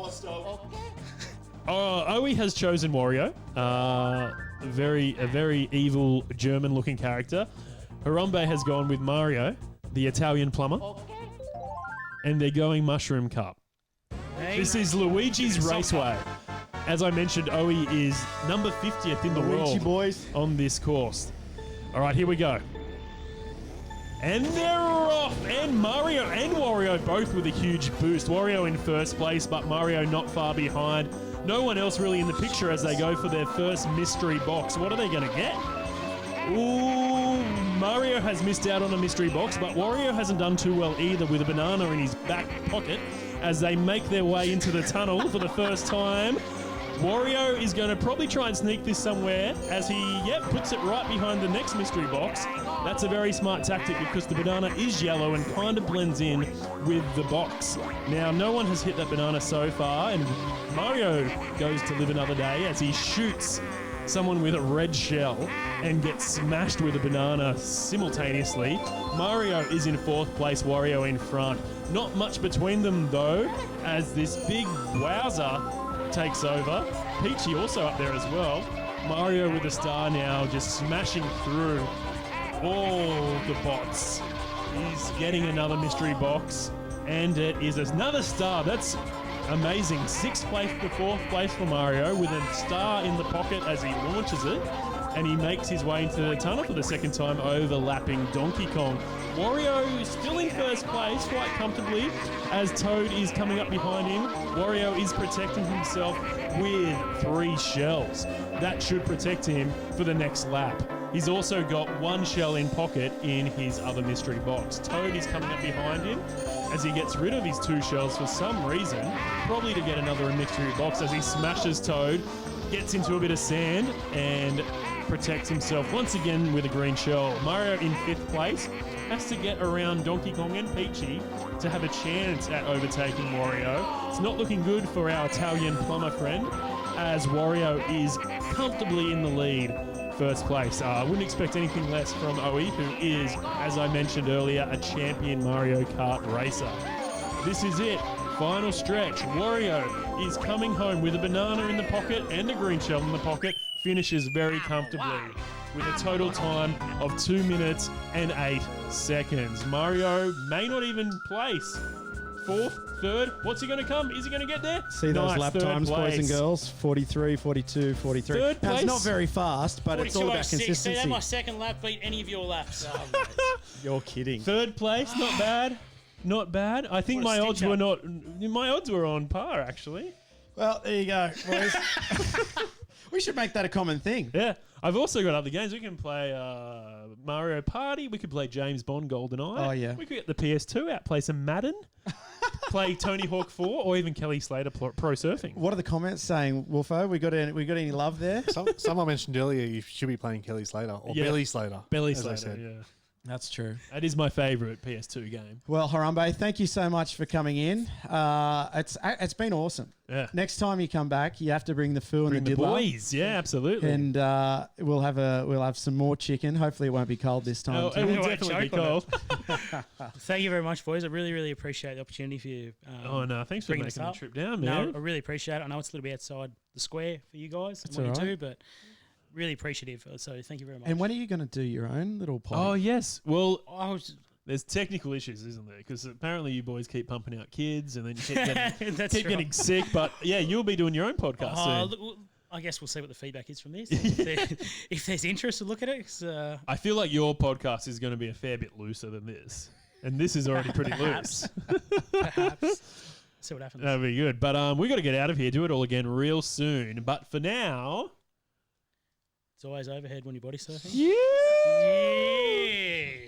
Speaker 1: Owie has chosen Wario, a very evil German-looking character. Harambe has gone with Mario, the Italian plumber, and they're going Mushroom Cup.
Speaker 2: Hey.
Speaker 1: This is Luigi's Raceway. As I mentioned, Owie is number 50th in the world
Speaker 3: boys.
Speaker 1: on this course. All right, here we go. And they're off. And Mario and Wario both with a huge boost. Wario in first place, but Mario not far behind. No one else really in the picture as they go for their first mystery box. What are they going to get? Ooh, Mario has missed out on a mystery box, but Wario hasn't done too well either with a banana in his back pocket as they make their way into the tunnel for the first time. Wario is going to probably try and sneak this somewhere as he, puts it right behind the next mystery box. That's a very smart tactic because the banana is yellow and kind of blends in with the box. Now, no one has hit that banana so far, and Mario goes to live another day as he shoots someone with a red shell and gets smashed with a banana simultaneously. Mario is in fourth place, Wario in front. Not much between them, though, as this big wowzer takes over. Peachy also up there as well. Mario with a star now, just smashing through all the bots. He's getting another mystery box, and it is another star. That's amazing. Sixth place to fourth place for Mario with a star in the pocket as he launches it, and he makes his way into the tunnel for the second time, overlapping Donkey Kong. Wario is still in first place quite comfortably as Toad is coming up behind him. Wario is protecting himself with 3 shells. That should protect him for the next lap. He's also got 1 shell in pocket in his other mystery box. Toad is coming up behind him as he gets rid of his 2 shells for some reason, probably to get another mystery box as he smashes Toad, gets into a bit of sand and protects himself once again with a green shell. Mario in 5th place has to get around Donkey Kong and Peachy to have a chance at overtaking Wario. It's not looking good for our Italian plumber friend as Wario is comfortably in the lead, first place. Wouldn't expect anything less from Owie, who is, as I mentioned earlier, a champion Mario Kart racer. This is it. Final stretch. Wario is coming home with a banana in the pocket and a green shell in the pocket. Finishes very comfortably with a total time of 2 minutes and 8 seconds. Mario may not even place fourth, third. What's he going to come? Is he going to get there?
Speaker 3: See those
Speaker 1: Nice,
Speaker 3: lap
Speaker 1: third
Speaker 3: times, boys and
Speaker 1: place.
Speaker 3: girls? 43, 42, 43.
Speaker 1: Third
Speaker 3: Now, it's
Speaker 1: place.
Speaker 3: not very fast, but it's all about
Speaker 2: 42.06. See,
Speaker 3: consistency.
Speaker 2: that my second lap beat any of your laps.
Speaker 3: You're kidding.
Speaker 1: Third place, not bad. Not bad. I think
Speaker 2: What a
Speaker 1: my odds
Speaker 2: stitch
Speaker 1: were
Speaker 2: up.
Speaker 1: not. My odds were on par, actually.
Speaker 3: Well, there you go, boys. We should make that a common thing.
Speaker 1: Yeah. I've also got other games. We can play Mario Party. We could play James Bond GoldenEye.
Speaker 3: Oh, yeah.
Speaker 1: We could get the PS2 out, play some Madden, play Tony Hawk 4, or even Kelly Slater Pro Surfing.
Speaker 3: What are the comments saying, Wolfo? We got any love there?
Speaker 4: Someone mentioned earlier you should be playing Kelly Slater or
Speaker 1: Yeah.
Speaker 4: Billy Slater.
Speaker 1: Billy
Speaker 4: as I
Speaker 1: Slater,
Speaker 4: said.
Speaker 1: yeah.
Speaker 3: That's true.
Speaker 1: That is my favourite PS2 game.
Speaker 3: Well, Harambe, thank you so much for coming in. It's been awesome.
Speaker 1: Yeah.
Speaker 3: Next time you come back, you have to bring the foo and
Speaker 1: Bring
Speaker 3: the
Speaker 1: the
Speaker 3: diddler.
Speaker 1: boys. Yeah, absolutely.
Speaker 3: And we'll have some more chicken. Hopefully, it won't be cold this time.
Speaker 1: Oh,
Speaker 3: too.
Speaker 1: it will
Speaker 2: Won't
Speaker 1: definitely be
Speaker 2: choke on
Speaker 1: cold.
Speaker 2: Thank you very much, boys. I really, really appreciate the opportunity for you.
Speaker 1: Oh, no. Thanks for
Speaker 2: bringing
Speaker 1: making
Speaker 2: us
Speaker 1: the
Speaker 2: up.
Speaker 1: trip down,
Speaker 2: No,
Speaker 1: man.
Speaker 2: I really appreciate it. I know it's a little bit outside the square for you guys and
Speaker 3: That's
Speaker 2: what
Speaker 3: all
Speaker 2: you
Speaker 3: right.
Speaker 2: do, but really appreciative. So thank you very much.
Speaker 3: And when are you going to do your own little pod?
Speaker 1: Oh, yes. Well,
Speaker 2: I was
Speaker 1: there's technical issues, isn't there? Because apparently you boys keep pumping out kids and then you keep getting,
Speaker 2: That's
Speaker 1: keep
Speaker 2: right.
Speaker 1: getting sick. But, yeah, you'll be doing your own podcast soon.
Speaker 2: Look, well, I guess we'll see what the feedback is from this. If there's interest to look at it, 'cause,
Speaker 1: I feel like your podcast is going to be a fair bit looser than this. And this is already pretty loose.
Speaker 2: perhaps see what happens.
Speaker 1: That'd be good. But we got to get out of here, do it all again real soon. But for now...
Speaker 2: It's always overhead when you're body surfing.
Speaker 1: Yeah!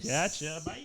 Speaker 2: Yes.
Speaker 1: Gotcha. Bye.